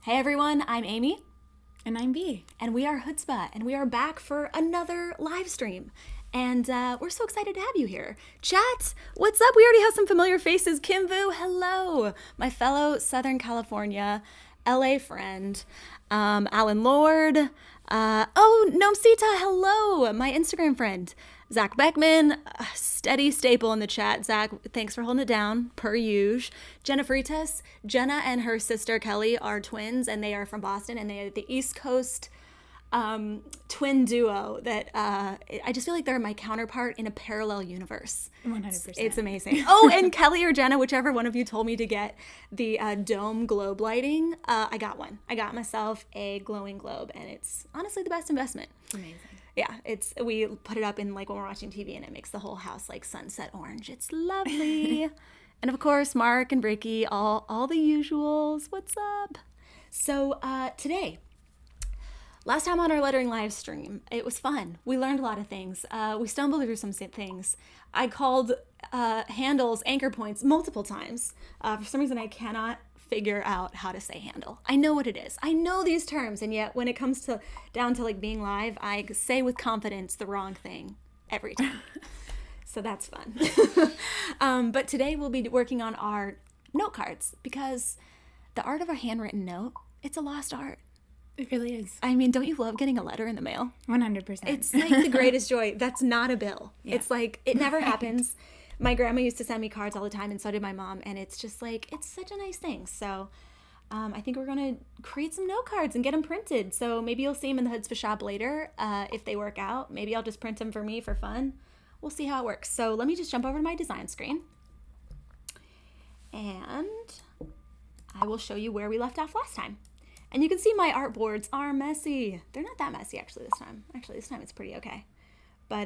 Hey everyone, I'm Amy. And I'm B. And we are Hoodzpah, and we are back for another live stream. And we're so excited to have you here. Chat, what's up? We already have some familiar faces. Kim Vu, hello. My fellow Southern California LA friend. Alan Lord. Nomsita, hello. My Instagram friend. Zach Beckman, steady staple in the chat. Zach, thanks for holding it down, per usual. Jenna Fritas. Jenna and her sister Kelly are twins, and they are from Boston, and they are the East Coast twin duo that I just feel like they're my counterpart in a parallel universe. 100%. It's amazing. Oh, and Kelly or Jenna, whichever one of you told me to get the dome globe lighting, I got one. I got myself a glowing globe, and it's honestly the best investment. It's amazing. Yeah, we put it up in like when we're watching TV, and it makes the whole house like sunset orange. It's lovely. And of course, Mark and Bricky, all the usuals. What's up? So today, last time on our lettering live stream, it was fun. We learned a lot of things. We stumbled through some things. I called handles anchor points multiple times. For some reason, I cannot figure out how to say handle. I know what it is. I know these terms, and yet when it comes down to like being live, I say with confidence the wrong thing every time. So that's fun. But today we'll be working on our note cards, because the art of a handwritten note, it's a lost art. It really is. I mean, don't you love getting a letter in the mail? 100%. It's like the greatest joy. That's not a bill. Yeah. It's like, it never happens. My grandma used to send me cards all the time, and so did my mom, and it's just like, it's such a nice thing. So I think we're going to create some note cards and get them printed. So maybe you'll see them in the Hoodzpah shop later if they work out. Maybe I'll just print them for me for fun. We'll see how it works. So let me just jump over to my design screen, and I will show you where we left off last time. And you can see my artboards are messy. They're not that messy actually this time. Actually, this time it's pretty okay. But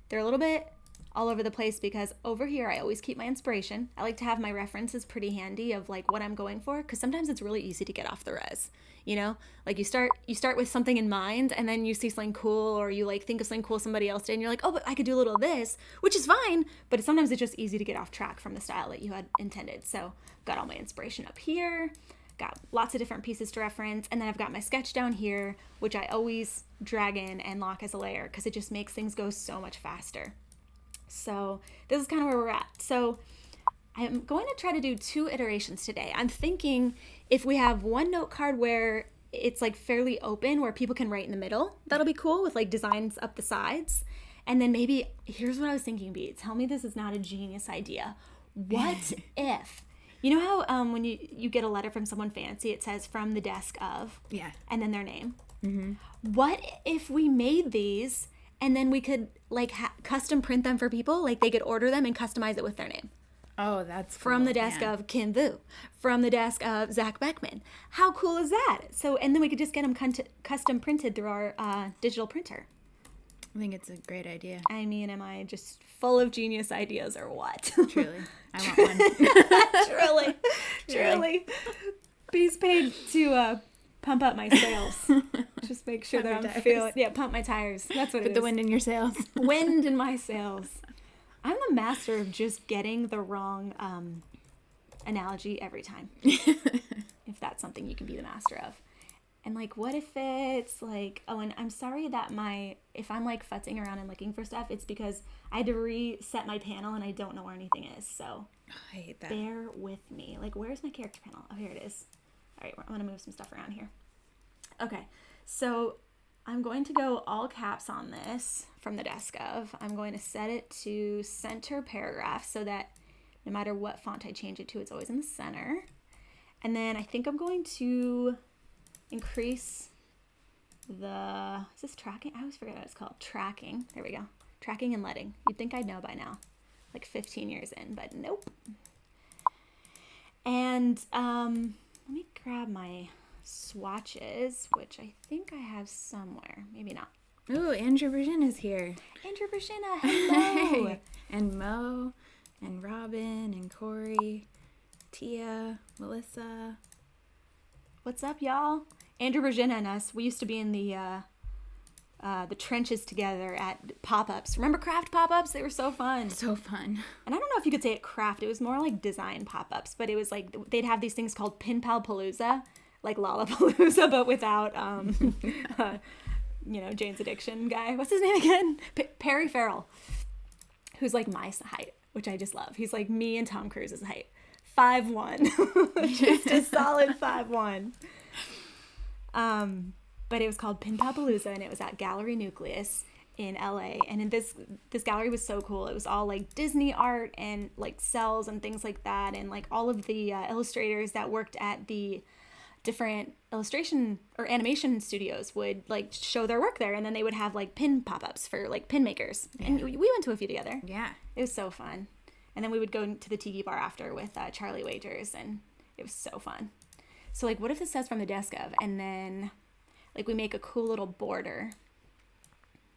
they're a little bit all over the place, because over here I always keep my inspiration. I like to have my references pretty handy of like what I'm going for, because sometimes it's really easy to get off the res. You know, like you start with something in mind, and then you see something cool, or you like think of something cool somebody else did, and you're like, oh, but I could do a little of this, which is fine. But sometimes it's just easy to get off track from the style that you had intended. So got all my inspiration up here. Got lots of different pieces to reference, and then I've got my sketch down here, which I always drag in and lock as a layer, because it just makes things go so much faster. So this is kind of where we're at. So I'm going to try to do 2 iterations today. I'm thinking if we have one note card where it's like fairly open, where people can write in the middle, that'll be cool with like designs up the sides. And then maybe, here's what I was thinking, B, tell me this is not a genius idea. What if, you know how when you get a letter from someone fancy, it says from the desk of, yeah, and then their name. Mm-hmm. What if we made these, and then we could like custom print them for people, like they could order them and customize it with their name? Oh, that's cool. From the desk of Kim Vu, from the desk of Zach Beckman. How cool is that? So, and then we could just get them custom printed through our digital printer. I think it's a great idea. I mean, am I just full of genius ideas or what? Truly. I want one. Truly. B's paid to pump up my sails. Just make sure that I'm feeling, pump my tires. That's what it is. Put the wind in your sails. Wind in my sails. I'm the master of just getting the wrong analogy every time. If that's something you can be the master of. And like, what if it's like, oh, and I'm sorry that if I'm like futzing around and looking for stuff, it's because I had to reset my panel and I don't know where anything is. So I hate that. Bear with me. Like, where's my character panel? Oh, here it is. All right, I'm going to move some stuff around here. Okay, so I'm going to go all caps on this from the desk of. I'm going to set it to center paragraph so that no matter what font I change it to, it's always in the center. And then I think I'm going to increase is this tracking? I always forget what it's called. Tracking. There we go. Tracking and letting. You'd think I'd know by now. Like 15 years in, but nope. And let me grab my swatches, which I think I have somewhere. Maybe not. Ooh, Andrew Virginia's here. Andrew Virginia, hello. And Mo, and Robin, and Corey, Tia, Melissa. What's up, y'all? Andrew Virginia and us, we used to be in the trenches together at pop-ups. Remember craft pop-ups? They were so fun. So fun. And I don't know if you could say it craft. It was more like design pop-ups, but it was like they'd have these things called Pin Pal Palooza. like Lollapalooza, but without, Jane's Addiction guy. What's his name again? Perry Farrell, who's like my height, which I just love. He's like me and Tom Cruise's height. 5'1". Just a solid 5'1". But it was called Pin-Pop-Palooza, and it was at Gallery Nucleus in LA. And in this gallery was so cool. It was all like Disney art and like cells and things like that, and like all of the illustrators that worked at the different illustration or animation studios would like show their work there, and then they would have like pin pop-ups for like pin makers. Yeah. And we went to a few together. Yeah. It was so fun. And then we would go to the tiki bar after with Charlie Wagers, and it was so fun. So like, what if this says from the desk of, and then like we make a cool little border,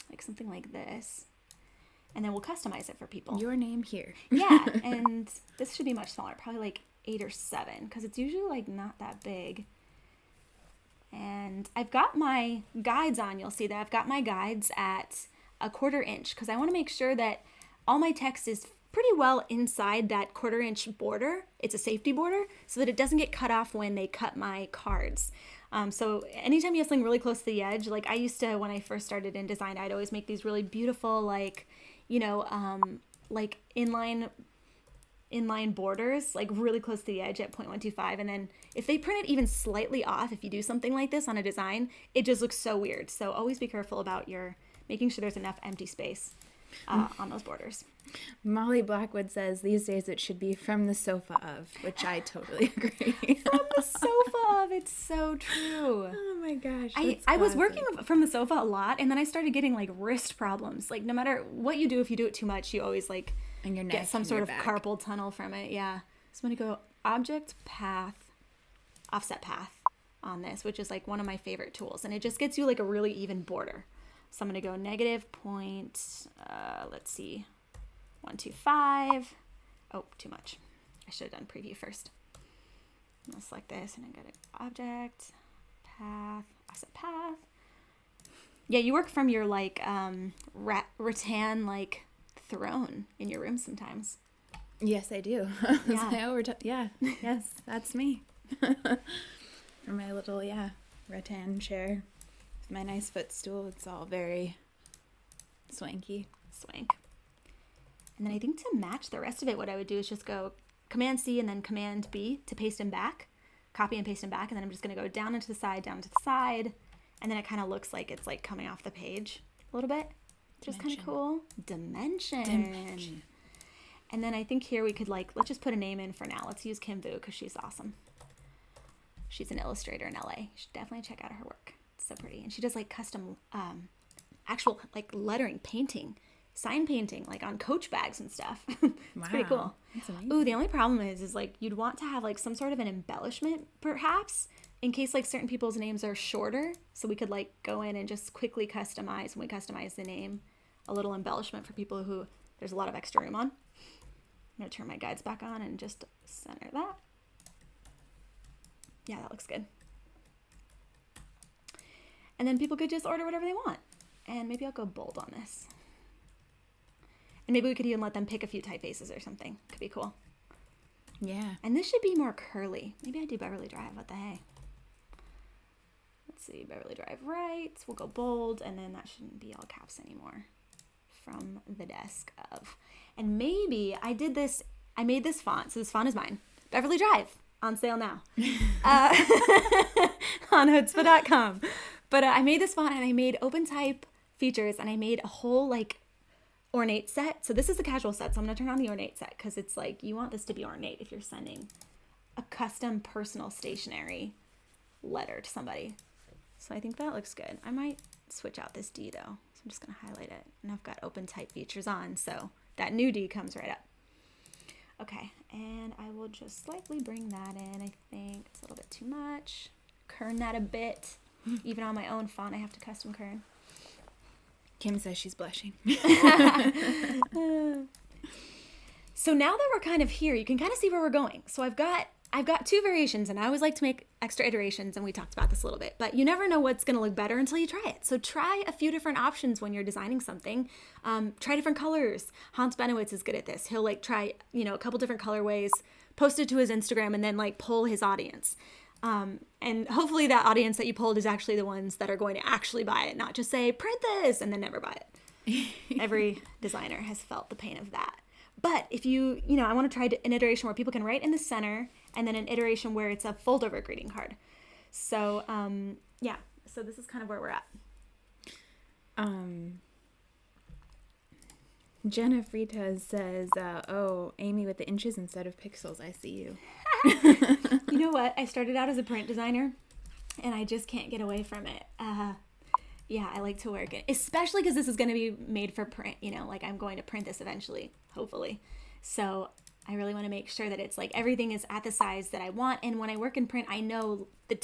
like something like this, and then we'll customize it for people. Your name here. Yeah, and this should be much smaller, probably like 8 or 7, because it's usually like not that big. And I've got my guides on. You'll see that I've got my guides at 1/4 inch, because I want to make sure that all my text is pretty well inside that 1/4 inch border. It's a safety border so that it doesn't get cut off when they cut my cards. So anytime you have something really close to the edge, like I used to, when I first started in design, I'd always make these really beautiful, like, like inline borders, like really close to the edge at 0.125. And then if they print it even slightly off, if you do something like this on a design, it just looks so weird. So always be careful about making sure there's enough empty space on those borders. Molly Blackwood says these days it should be from the sofa of, which I totally agree. From the sofa of, it's so true. Oh my gosh. I was working from the sofa a lot, and then I started getting like wrist problems. Like no matter what you do, if you do it too much, you always like and your neck get some sort of back. carpal tunnel from it. Yeah. So I'm gonna go object path, offset path on this, which is like one of my favorite tools, and it just gets you like a really even border. So I'm gonna go negative point, let's see, 125. Oh, too much. I should have done preview first. I'm gonna select this and then go to object, path, offset path. Yeah, you work from your like rattan like throne in your room sometimes. Yes, I do. Yeah. Yes, that's me. From my little, rattan chair. With my nice footstool, it's all very swanky. Swank. And then I think to match the rest of it, what I would do is just go Command C and then Command B to paste them back, copy and paste them back, and then I'm just going to go down and to the side, and then it kind of looks like it's like coming off the page a little bit, which is kind of cool. Dimension. And then I think here we could like, let's just put a name in for now. Let's use Kim Vu because she's awesome. She's an illustrator in LA. You should definitely check out her work. It's so pretty. And she does like custom, actual like lettering, painting, sign painting, like on Coach bags and stuff. It's pretty cool. That's amazing. Ooh, the only problem is like you'd want to have like some sort of an embellishment perhaps in case like certain people's names are shorter. So we could like go in and just quickly customize, when we customize the name, a little embellishment for people who there's a lot of extra room on. I'm going to turn my guides back on and just center that. Yeah, that looks good. And then people could just order whatever they want. And maybe I'll go bold on this. And maybe we could even let them pick a few typefaces or something. Could be cool. Yeah. And this should be more curly. Maybe I do Beverly Drive. What the hey? Let's see. Beverly Drive right. We'll go bold. And then that shouldn't be all caps anymore. From the desk of. And maybe I made this font. So this font is mine. Beverly Drive. On sale now. On Hoodzpah.com. But I made this font and I made open type features and I made a whole like ornate set. So this is the casual set. So I'm going to turn on the ornate set because it's like you want this to be ornate if you're sending a custom personal stationery letter to somebody. So I think that looks good. I might switch out this D though. So I'm just going to highlight it. And I've got open type features on. So that new D comes right up. Okay. And I will just slightly bring that in. I think it's a little bit too much. Kern that a bit. Even on my own font, I have to custom kern. Kim says she's blushing. So now that we're kind of here, you can kind of see where we're going. So I've got 2 variations, and I always like to make extra iterations, and we talked about this a little bit, but you never know what's going to look better until you try it. So try a few different options when you're designing something. Try different colors. Hans Benowitz is good at this. He'll like try, a couple different colorways, post it to his Instagram, and then like poll his audience. And hopefully that audience that you polled is actually the ones that are going to actually buy it, not just say, print this, and then never buy it. Every designer has felt the pain of that. But if I want to try an iteration where people can write in the center, and then an iteration where it's a fold-over greeting card. So, so this is kind of where we're at. Jenna Fritas says, Amy with the inches instead of pixels, I see you. You know what? I started out as a print designer, and I just can't get away from it. I like to work it, especially because this is going to be made for print, like I'm going to print this eventually, hopefully. So I really want to make sure that it's like everything is at the size that I want. And when I work in print, I know the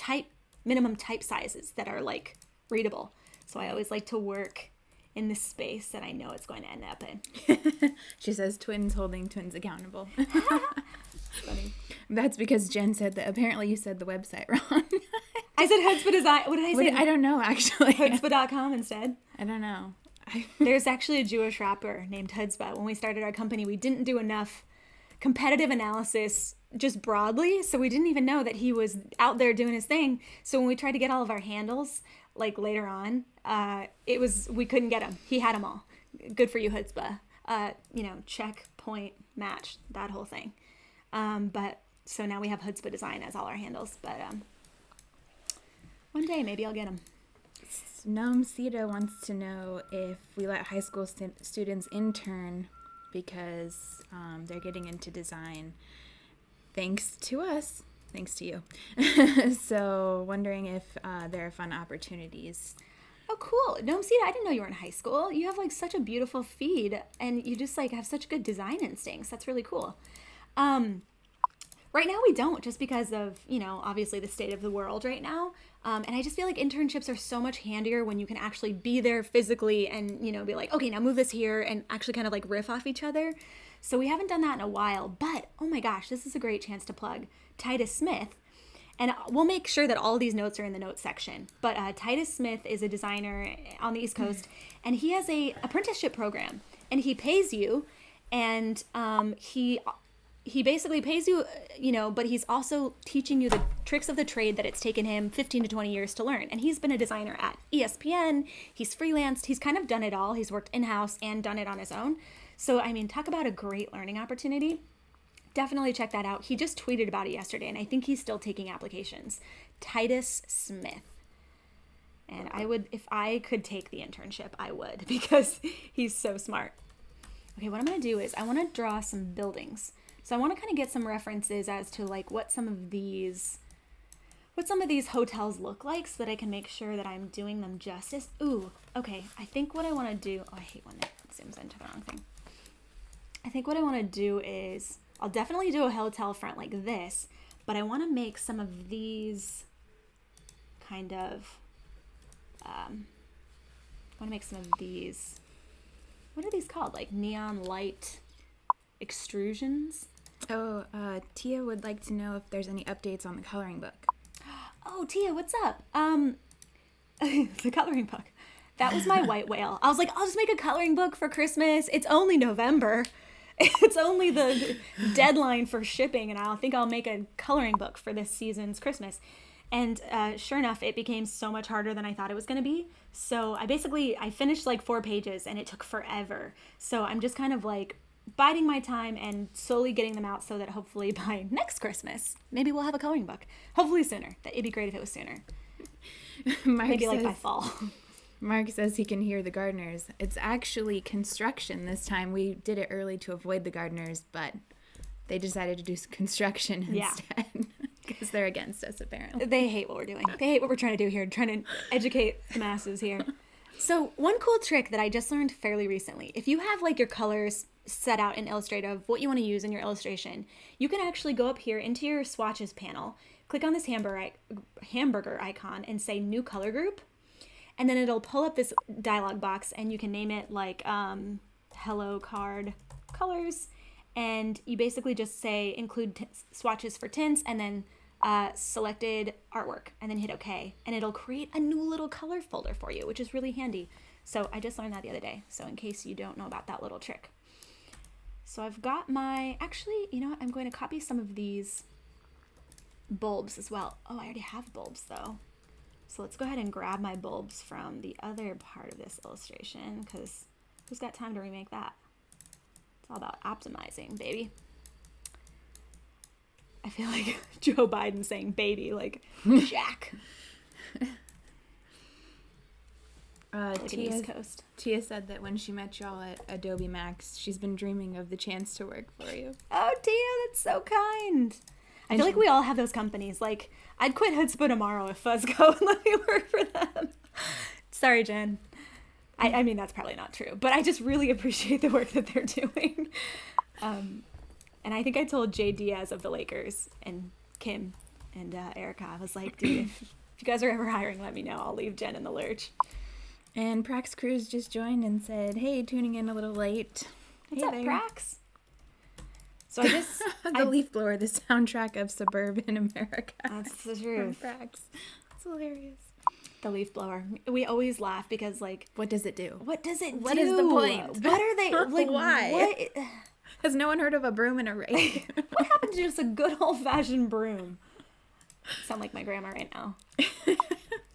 minimum type sizes that are like readable. So I always like to work in the space that I know it's going to end up in. She says twins holding twins accountable. Funny. That's because Jen said that apparently you said the website wrong. I said Hoodzpah Design. What did I say? Wait, I don't know, actually. Hoodzpah.com instead. I don't know. There's actually a Jewish rapper named Hoodzpah. When we started our company, we didn't do enough competitive analysis just broadly, so we didn't even know that he was out there doing his thing. So when we tried to get all of our handles, like later on, we couldn't get him. He had them all. Good for you, Hoodzpah. Check, point, match, that whole thing. But so now we have Hoodzpah Design as all our handles. But one day maybe I'll get them. Noam Sita wants to know if we let high school students intern because they're getting into design. Thanks to us. Thanks to you. So wondering if there are fun opportunities. Oh, cool. Noam Sita, I didn't know you were in high school. You have like such a beautiful feed and you just like have such good design instincts. That's really cool. Right now we don't, just because of, obviously the state of the world right now. And I just feel like internships are so much handier when you can actually be there physically and, be like, okay, now move this here and actually kind of like riff off each other. So we haven't done that in a while, but oh my gosh, this is a great chance to plug Titus Smith. And we'll make sure that all of these notes are in the notes section. But Titus Smith is a designer on the East Coast, and he has a apprenticeship program, and he pays you, and he basically pays you, but he's also teaching you the tricks of the trade that it's taken him 15 to 20 years to learn. And he's been a designer at ESPN. He's freelanced. He's kind of done it all. He's worked in-house and done it on his own. So, talk about a great learning opportunity. Definitely check that out. He just tweeted about it yesterday, and I think he's still taking applications. Titus Smith. And if I could take the internship, I would, because he's so smart. Okay, what I'm going to do is I want to draw some buildings. So I want to kind of get some references as to like what some of these hotels look like so that I can make sure that I'm doing them justice. Ooh, okay. I think what I want to do, I hate when it zooms into the wrong thing. I think what I want to do is, I'll definitely do a hotel front like this, but I want to make some of these kind of, what are these called? Like neon light extrusions? Oh, Tia would like to know if there's any updates on the coloring book. Oh, Tia, what's up? The coloring book. That was my white whale. I was like, I'll just make a coloring book for Christmas. It's only November. It's only the deadline for shipping, and I think I'll make a coloring book for this season's Christmas. And sure enough, it became so much harder than I thought it was going to be. So I finished like 4 pages, and it took forever. So I'm just kind of like biding my time and slowly getting them out so that hopefully by next Christmas, maybe we'll have a coloring book. Hopefully sooner. It'd be great if it was sooner. Maybe like by fall. Mark says he can hear the gardeners. It's actually construction this time. We did it early to avoid the gardeners, but they decided to do construction instead because they're against us, apparently. They hate what we're doing. They hate what we're trying to do here, trying to educate the masses here. So one cool trick that I just learned fairly recently, if you have like your colors set out in Illustrator of what you want to use in your illustration, you can actually go up here into your swatches panel, click on this hamburger icon and say new color group. And then it'll pull up this dialog box and you can name it like hello card colors. And you basically just say include swatches for tints and then selected artwork and then hit OK. And it'll create a new little color folder for you, which is really handy. So I just learned that the other day. So in case you don't know about that little trick. So I've got actually, you know what? I'm going to copy some of these bulbs as well. Oh, I already have bulbs though. So let's go ahead and grab my bulbs from the other part of this illustration, because who's got time to remake that? It's all about optimizing, baby. I feel like Joe Biden saying baby, like Jack. Like East Coast. Tia said that when she met y'all at Adobe Max, she's been dreaming of the chance to work for you. Oh, Tia, that's so kind. I feel like we all have those companies. Like, I'd quit Hoodzpah tomorrow if Fuzz go and let me work for them. Sorry, Jen. I mean, that's probably not true, but I just really appreciate the work that they're doing. And I think I told Jay Diaz of the Lakers and Kim and Erica, I was like, dude, if you guys are ever hiring, let me know. I'll leave Jen in the lurch. And Prax Cruz just joined and said, hey, tuning in a little late. What's up, Prax? So I just... the leaf blower, the soundtrack of suburban America. That's the truth. Prax. It's hilarious. The leaf blower. We always laugh because, like... What does it do? What does it do? What is the point? What are they... Like, why? What... Has no one heard of a broom and a rake? What happened to just a good old-fashioned broom? Sound like my grandma right now.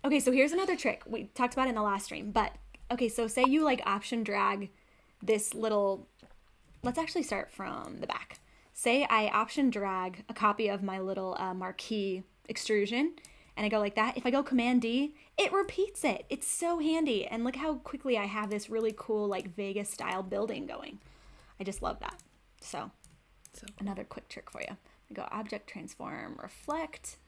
Okay, so here's another trick. We talked about it in the last stream, but okay, so say you like option drag this little, let's actually start from the back. Say I option drag a copy of my little Marquee extrusion, and I go like that. If I go Command D, it repeats it. It's so handy. And look how quickly I have this really cool like Vegas style building going. I just love that. So another quick trick for you. I go object transform reflect.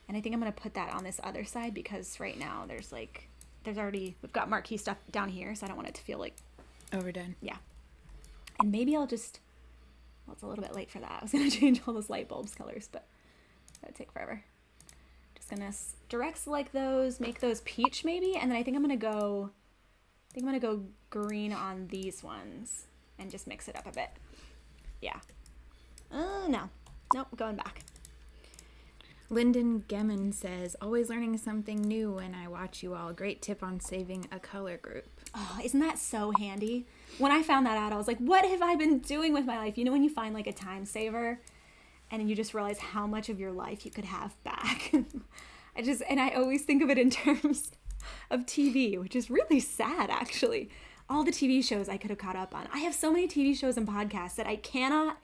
And I think I'm going to put that on this other side because right now we've got Marquee stuff down here, so I don't want it to feel like overdone. Yeah. And maybe I'll just, well, it's a little bit late for that. I was going to change all those light bulbs colors, but that would take forever. Just going to direct select those, make those peach maybe, and then I think I'm going to go green on these ones and just mix it up a bit. Yeah. No. Nope, going back. Lyndon Gemin says, always learning something new when I watch you all. Great tip on saving a color group. Oh, isn't that so handy? When I found that out, I was like, what have I been doing with my life? You know, when you find like a time saver and you just realize how much of your life you could have back. I always think of it in terms of TV, which is really sad, actually. All the TV shows I could have caught up on. I have so many TV shows and podcasts that I cannot,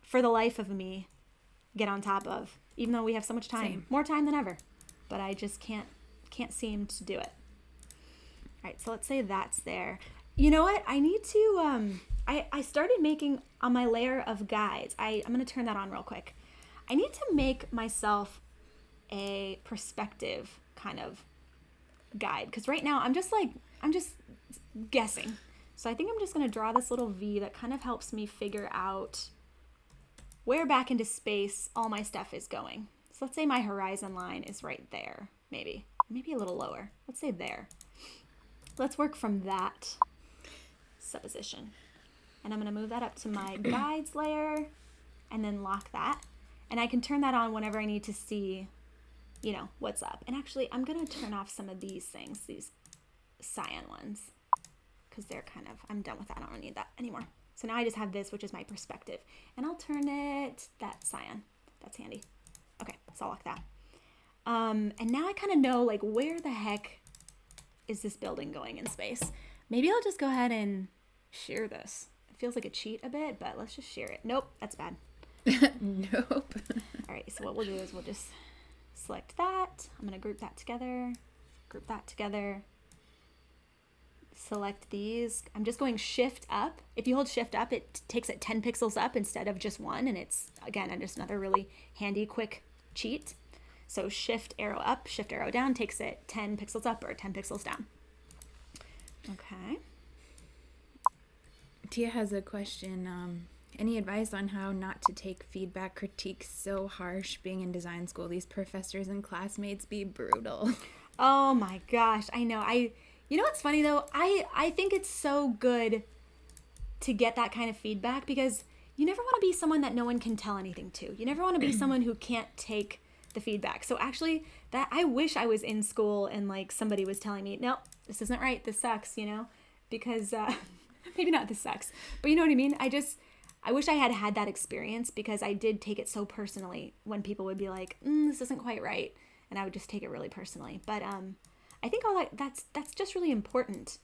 for the life of me, get on top of. Even though we have so much time. Same. More time than ever. But I just can't seem to do it. All right, so let's say that's there. You know what? I need to, I started making on my layer of guides. I'm going to turn that on real quick. I need to make myself a perspective kind of guide. Because right now I'm just guessing. So I think I'm just going to draw this little V that kind of helps me figure out where back into space all my stuff is going. So let's say my horizon line is right there, maybe a little lower. Let's say there. Let's work from that supposition. And I'm going to move that up to my guides layer and then lock that. And I can turn that on whenever I need to see, you know, what's up. And actually, I'm going to turn off some of these things, these cyan ones, because they're kind of, I'm done with that. I don't need that anymore. So now I just have this, which is my perspective. And I'll turn it, that cyan. That's handy. Okay, so I'll lock that. And now I kind of know, like, where the heck is this building going in space? Maybe I'll just go ahead and shear this. It feels like a cheat a bit, but let's just shear it. Nope, that's bad. Nope. All right, so what we'll do is we'll just select that. I'm going to group that together. Select these. I'm just going shift up. If you hold shift up, it takes it 10 pixels up instead of just one. And it's, again, just another really handy, quick cheat. So shift arrow up, shift arrow down takes it 10 pixels up or 10 pixels down. Okay. Tia has a question. Any advice on how not to take feedback critiques so harsh being in design school? These professors and classmates be brutal. Oh my gosh, I know. You know what's funny though? I think it's so good to get that kind of feedback because you never want to be someone that no one can tell anything to. You never want to be someone who can't take the feedback. So actually, that I wish I was in school and like somebody was telling me, no, this isn't right. This sucks, you know, because maybe not this sucks, but you know what I mean? I wish I had had that experience, because I did take it so personally when people would be like, this isn't quite right. And I would just take it really personally. But I think all that's just really important.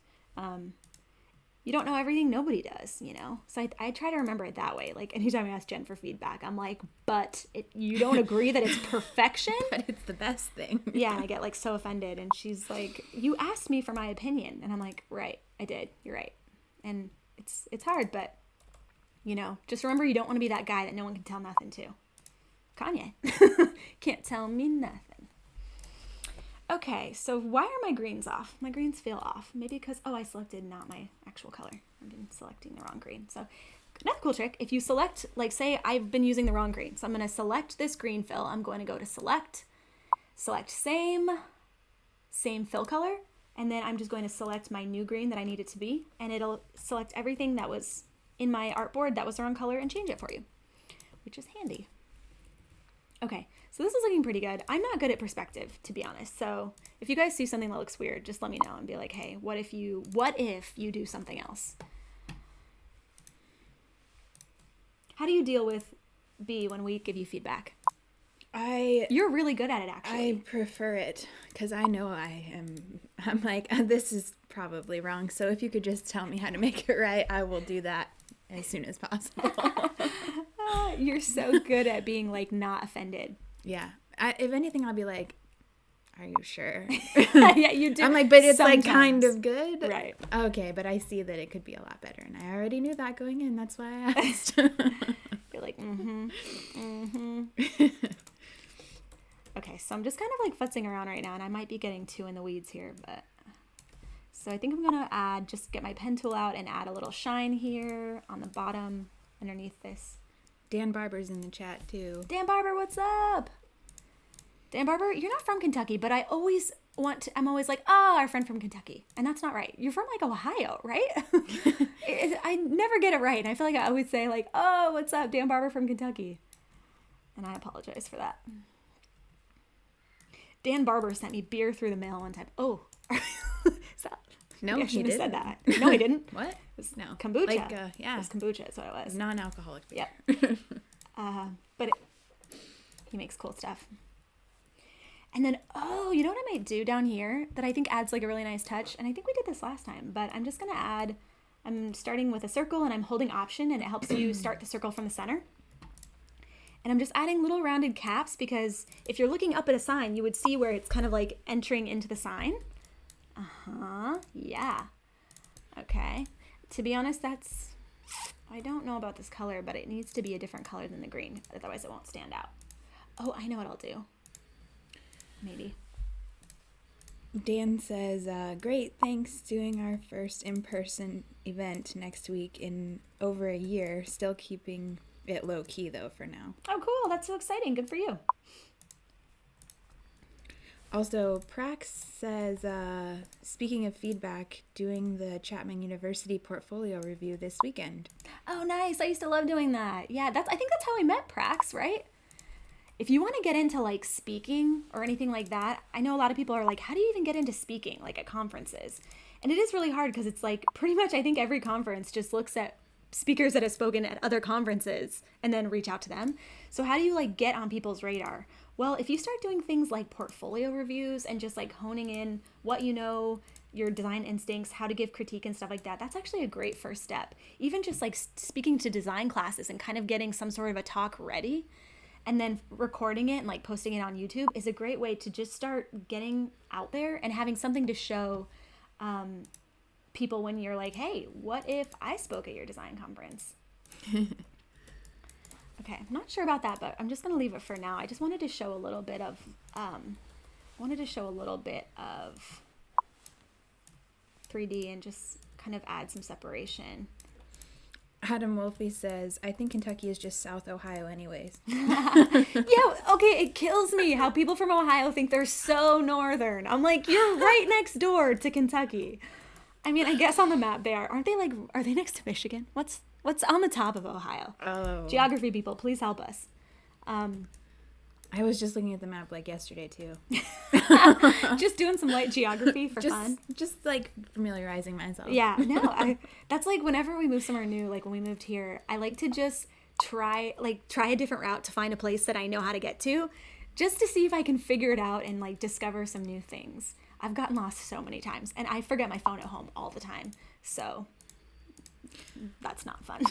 You don't know everything, nobody does, you know? So I try to remember it that way. Like, anytime I ask Jen for feedback, I'm like, but you don't agree that it's perfection? But it's the best thing. Yeah, and I get like so offended. And she's like, you asked me for my opinion. And I'm like, right, I did. You're right. And it's hard, but, you know, just remember, you don't want to be that guy that no one can tell nothing to. Kanye. Can't tell me nothing. Okay, so why are my greens off? My greens feel off. Maybe because, I selected not my actual color. I've been selecting the wrong green. So another cool trick, if you select, like, say I've been using the wrong green. So I'm going to select this green fill. I'm going to go to select same fill color. And then I'm just going to select my new green that I need it to be. And it'll select everything that was in my artboard that was the wrong color and change it for you, which is handy. Okay, so this is looking pretty good. I'm not good at perspective, to be honest. So if you guys see something that looks weird, just let me know and be like, hey, what if you do something else? How do you deal with B when we give you feedback? You're really good at it, actually. I prefer it, because I know I'm like, this is probably wrong. So if you could just tell me how to make it right, I will do that as soon as possible. You're so good at being like not offended. Yeah. If anything, I'll be like, are you sure? Yeah, you do. I'm like, but it's sometimes. like kind of good. Right. Okay, but I see that it could be a lot better. And I already knew that going in. That's why I asked. You're like, Okay, so I'm just kind of like futzing around right now, and I might be getting too in the weeds here, but so I think I'm gonna just get my pen tool out and add a little shine here on the bottom underneath this. Dan Barber's in the chat too. Dan Barber, what's up? Dan Barber, you're not from Kentucky, but I'm always like, our friend from Kentucky. And that's not right. You're from like Ohio, right? I never get it right. And I feel like I always say like, what's up, Dan Barber from Kentucky. And I apologize for that. Dan Barber sent me beer through the mail one time. Oh, no, I he shouldn't have didn't. said that. No, he didn't. What? It was No. kombucha. Like, yeah. It was kombucha. That's what it was. Non-alcoholic beer. Yep. But he makes cool stuff. And then, you know what I might do down here that I think adds like a really nice touch? And I think we did this last time, but I'm just going to I'm starting with a circle and I'm holding Option, and it helps you start the circle from the center. And I'm just adding little rounded caps, because if you're looking up at a sign, you would see where it's kind of like entering into the sign. Yeah. Okay. To be honest, I don't know about this color, but it needs to be a different color than the green. Otherwise it won't stand out. Oh, I know what I'll do. Maybe. Dan says, great, thanks. Doing our first in-person event next week in over a year. Still keeping it low key though for now. Oh, cool. That's so exciting. Good for you. Also, Prax says, speaking of feedback, doing the Chapman University portfolio review this weekend. Oh, nice. I used to love doing that. Yeah, I think that's how we met, Prax, right? If you want to get into like speaking or anything like that, I know a lot of people are like, how do you even get into speaking, like at conferences? And it is really hard, because it's like pretty much I think every conference just looks at speakers that have spoken at other conferences and then reach out to them. So how do you like get on people's radar? Well, if you start doing things like portfolio reviews and just like honing in what you know, your design instincts, how to give critique and stuff like that, that's actually a great first step. Even just like speaking to design classes and kind of getting some sort of a talk ready and then recording it and like posting it on YouTube is a great way to just start getting out there and having something to show people when you're like, hey, what if I spoke at your design conference? Okay, I'm not sure about that, but I'm just going to leave it for now. I just wanted to show a little bit of 3D and just kind of add some separation. Adam Wolfie says, I think Kentucky is just South Ohio anyways. Yeah, okay, it kills me how people from Ohio think they're so northern. I'm like, you're right next door to Kentucky. I mean, I guess on the map they are. Aren't they like, are they next to Michigan? What's on the top of Ohio? Oh. Geography people, please help us. I was just looking at the map like yesterday too. Just doing some light geography for fun. Just like familiarizing myself. Yeah, no, that's like whenever we move somewhere new, like when we moved here, I like to just try a different route to find a place that I know how to get to, just to see if I can figure it out and like discover some new things. I've gotten lost so many times, and I forget my phone at home all the time, so that's not fun.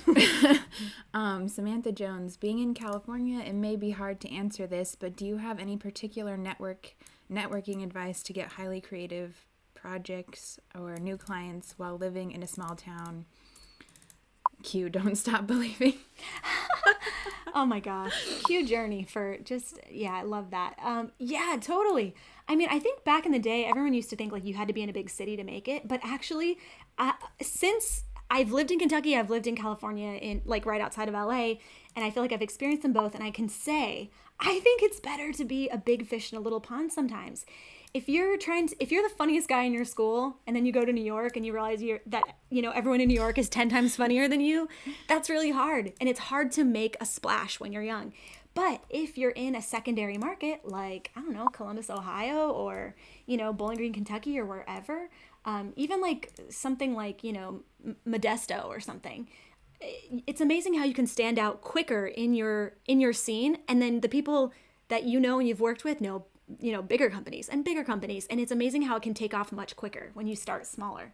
Samantha Jones, being in California, it may be hard to answer this, but do you have any particular networking advice to get highly creative projects or new clients while living in a small town? Q, don't stop believing. Oh my gosh. Q journey for just, yeah, I love that. Yeah, totally. I mean, I think back in the day, everyone used to think like you had to be in a big city to make it. But actually, since I've lived in Kentucky, I've lived in California, in like right outside of LA, and I feel like I've experienced them both. And I can say, I think it's better to be a big fish in a little pond sometimes. If you're the funniest guy in your school and then you go to New York and you realize everyone in New York is 10 times funnier than you, that's really hard. And it's hard to make a splash when you're young. But if you're in a secondary market, like, I don't know, Columbus, Ohio, or, Bowling Green, Kentucky, or wherever, even like something like, Modesto or something, it's amazing how you can stand out quicker in your scene. And then the people that and you've worked with know bigger companies, and it's amazing how it can take off much quicker when you start smaller.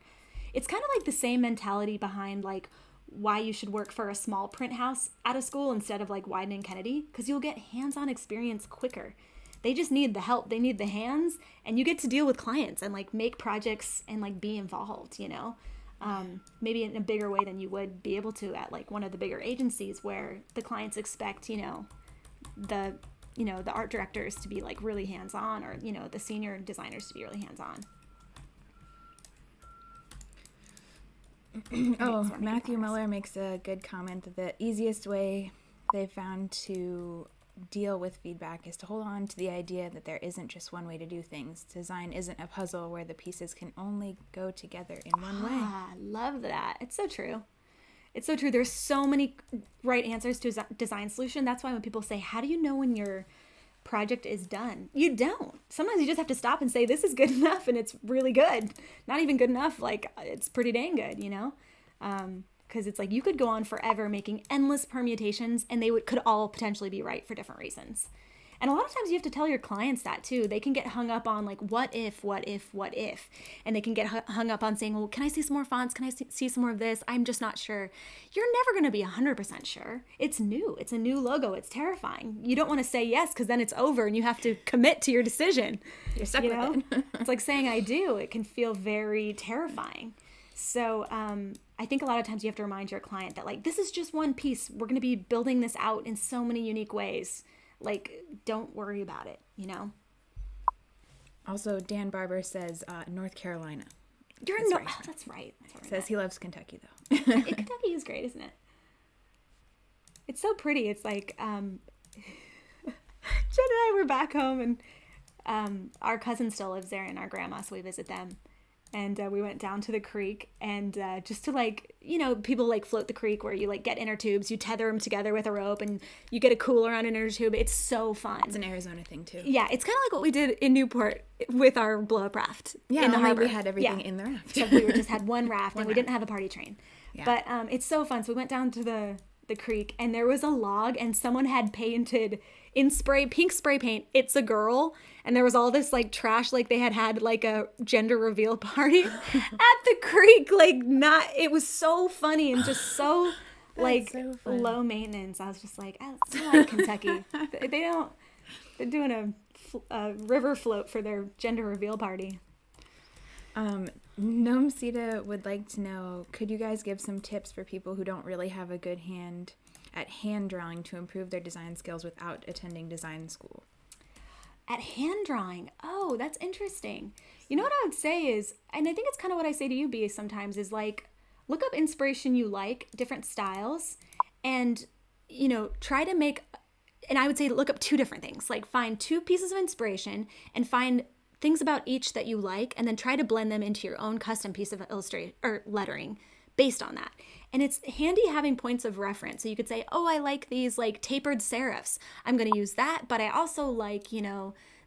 It's kind of like the same mentality behind like why you should work for a small print house at a school instead of like Wieden and Kennedy, because you'll get hands-on experience quicker. They just need the help, they need the hands, and you get to deal with clients and like make projects and like be involved, maybe in a bigger way than you would be able to at like one of the bigger agencies where the clients expect the art directors to be like really hands-on, or the senior designers to be really hands-on. Matthew Muller makes a good comment that the easiest way they've found to deal with feedback is to hold on to the idea that there isn't just one way to do things. Design isn't a puzzle where the pieces can only go together in one way. I love that. It's so true. It's so true. There's so many right answers to a design solution. That's why when people say, how do you know when your project is done? You don't. Sometimes you just have to stop and say, this is good enough, and it's really good. Not even good enough, like it's pretty dang good, because it's like you could go on forever making endless permutations, and they could all potentially be right for different reasons. And a lot of times you have to tell your clients that too. They can get hung up on like, what if? And they can get hung up on saying, well, can I see some more fonts? Can I see some more of this? I'm just not sure. You're never going to be 100% sure. It's new. It's a new logo. It's terrifying. You don't want to say yes, because then it's over and you have to commit to your decision. You're stuck with it. It's like saying I do. It can feel very terrifying. So I think a lot of times you have to remind your client that like, this is just one piece. We're going to be building this out in so many unique ways. Like, don't worry about it, Also, Dan Barber says North Carolina. That's right. Says he loves Kentucky, though. Kentucky is great, isn't it? It's so pretty. It's like, Jen and I were back home, and our cousin still lives there, and our grandma, so we visit them. And we went down to the creek, and just to like, people like float the creek where you like get inner tubes, you tether them together with a rope, and you get a cooler on an inner tube. It's so fun. It's an Arizona thing too. Yeah, it's kind of like what we did in Newport with our blow-up raft. Yeah, in the harbor. We had everything in the raft. Except we just had one raft, and we didn't have a party train. Yeah. But it's so fun. So we went down to the creek, and there was a log, and someone had painted in pink spray paint, "It's a girl," and there was all this like trash, like they had like a gender reveal party at the creek. It was so funny and just so like low maintenance. I was just like, I like Kentucky. They're doing a river float for their gender reveal party. Gnome Sita would like to know, could you guys give some tips for people who don't really have a good hand at hand drawing to improve their design skills without attending design school? At hand drawing? Oh, that's interesting. You know what I would say is, and I think it's kind of what I say to you, B, sometimes, is like, look up inspiration you like, different styles, and, try to make, and I would say look up two different things. Like, find two pieces of inspiration and find things about each that you like, and then try to blend them into your own custom piece of illustration or lettering based on that. And it's handy having points of reference. So you could say, oh, I like these like tapered serifs. I'm going to use that. But I also like,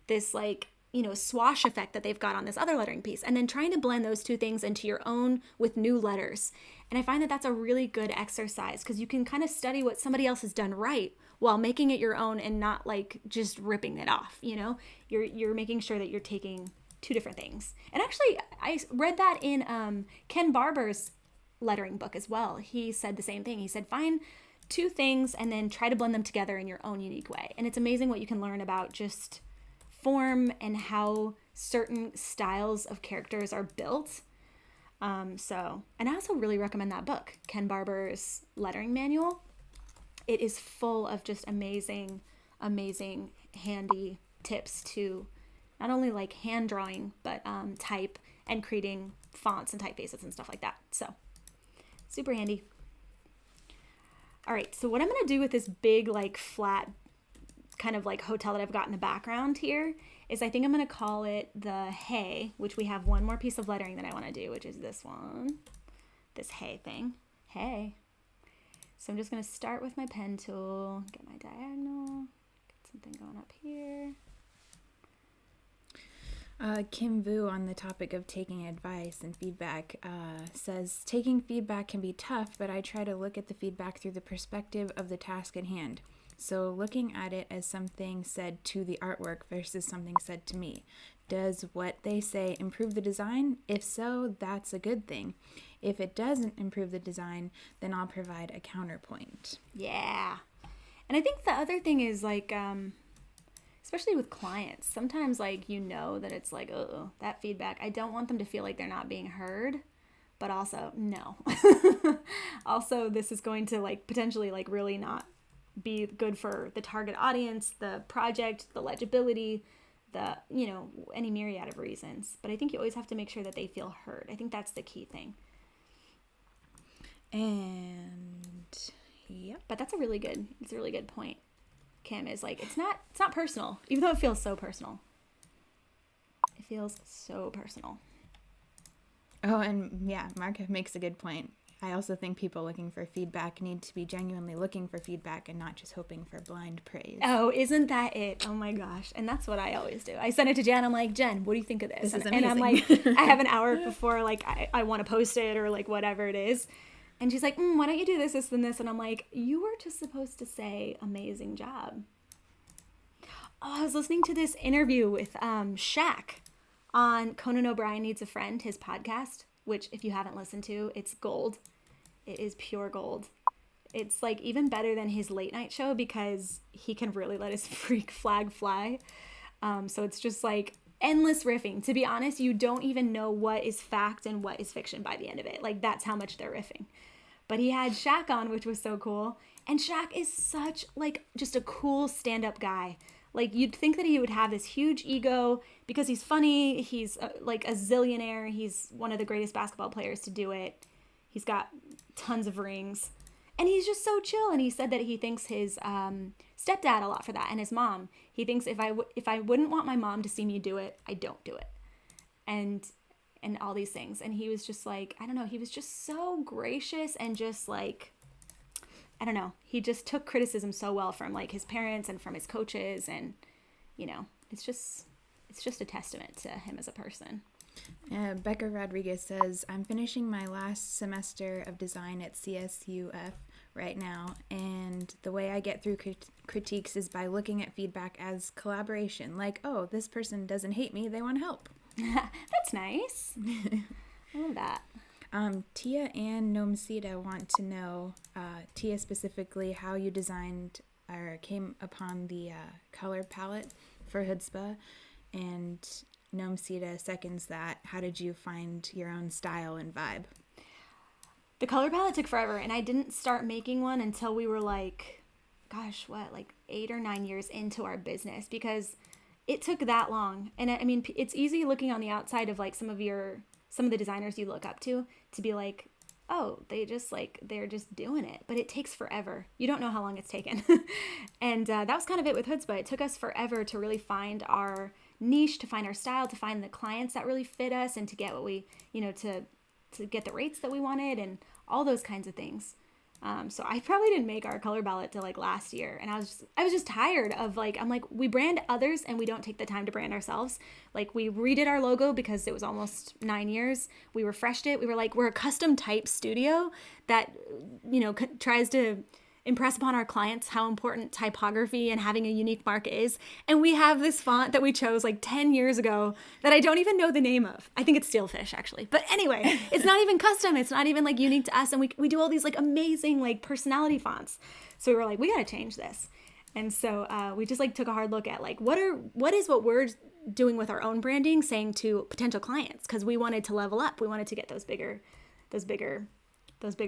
this like, swash effect that they've got on this other lettering piece. And then trying to blend those two things into your own with new letters. And I find that that's a really good exercise because you can kind of study what somebody else has done right while making it your own and not like just ripping it off. You're making sure that you're taking two different things. And actually, I read that in Ken Barber's lettering book as well. He said the same thing. He said, find two things and then try to blend them together in your own unique way. And it's amazing what you can learn about just form and how certain styles of characters are built. And I also really recommend that book, Ken Barber's Lettering Manual. It is full of just amazing, amazing, handy tips to not only like hand drawing, but type and creating fonts and typefaces and stuff like that. So super handy. All right, so what I'm gonna do with this big like flat kind of like hotel that I've got in the background here is I think I'm gonna call it the hay, which we have one more piece of lettering that I wanna do, which is this one, this hay thing, hay. So I'm just gonna start with my pen tool, get my diagonal, get something going up here. Kim Vu, on the topic of taking advice and feedback, says, taking feedback can be tough, but I try to look at the feedback through the perspective of the task at hand. So looking at it as something said to the artwork versus something said to me. Does what they say improve the design? If so, that's a good thing. If it doesn't improve the design, then I'll provide a counterpoint. Yeah. And I think the other thing is like, especially with clients, sometimes like that it's like, oh, that feedback, I don't want them to feel like they're not being heard, but also no. Also, this is going to like potentially like really not be good for the target audience, the project, the legibility, the any myriad of reasons. But I think you always have to make sure that they feel heard. I think that's the key thing. And yep, but that's a really good point. Kim is like, it's not personal, even though it feels so personal. It feels so personal. Oh, and yeah, Mark makes a good point. I also think people looking for feedback need to be genuinely looking for feedback and not just hoping for blind praise. Oh, isn't that it? Oh my gosh. And that's what I always do. I send it to Jen. I'm like, Jen, what do you think of this? This is and amazing. I'm like, I have an hour before like I want to post it or like whatever it is. And she's like, why don't you do this, this, and this? And I'm like, you were just supposed to say amazing job. Oh, I was listening to this interview with Shaq on Conan O'Brien Needs a Friend, his podcast, which if you haven't listened to, it's gold. It is pure gold. It's like even better than his late night show because he can really let his freak flag fly. So it's just like endless riffing. To be honest, you don't even know what is fact and what is fiction by the end of it. Like that's how much they're riffing. But he had Shaq on, which was so cool. And Shaq is such like just a cool stand-up guy. Like you'd think that he would have this huge ego because he's funny. He's like a zillionaire. He's one of the greatest basketball players to do it. He's got tons of rings. And he's just so chill. And he said that he thanks his stepdad a lot for that and his mom. He thinks if I wouldn't want my mom to see me do it, I don't do it. And all these things. And he was just like, I don't know, he was just so gracious and just like, I don't know, he just took criticism so well from like his parents and from his coaches. And, it's just a testament to him as a person. Becca Rodriguez says, I'm finishing my last semester of design at CSUF right now, and the way I get through critiques is by looking at feedback as collaboration. Like, oh, this person doesn't hate me, they want to help. That's nice. I love that. Tia and Nomsita want to know, Tia specifically, how you designed or came upon the color palette for Hoodzpah, and Nomsita seconds that. How did you find your own style and vibe? The color palette took forever, and I didn't start making one until we were like, like 8 or 9 years into our business, because it took that long. And I mean, it's easy looking on the outside of like some of the designers you look up to be like, oh, they're just doing it. But it takes forever. You don't know how long it's taken. And that was kind of it with Hoodzpah. It took us forever to really find our niche, to find our style, to find the clients that really fit us, and to get what we, to get the rates that we wanted and all those kinds of things. So I probably didn't make our color palette till like last year, and I was just tired of like, I'm like, we brand others and we don't take the time to brand ourselves. Like, we redid our logo because it was almost 9 years. We refreshed it. We were like, we're a custom type studio that, you know, tries to impress upon our clients how important typography and having a unique mark is. And we have this font that we chose like 10 years ago that I don't even know the name of. I think it's Steelfish, actually. But anyway, it's not even custom. It's not even like unique to us. And we do all these like amazing like personality fonts. So we were like, we got to change this. And so we just like took a hard look at like, what is what we're doing with our own branding saying to potential clients? Because we wanted to level up. We wanted to get those bigger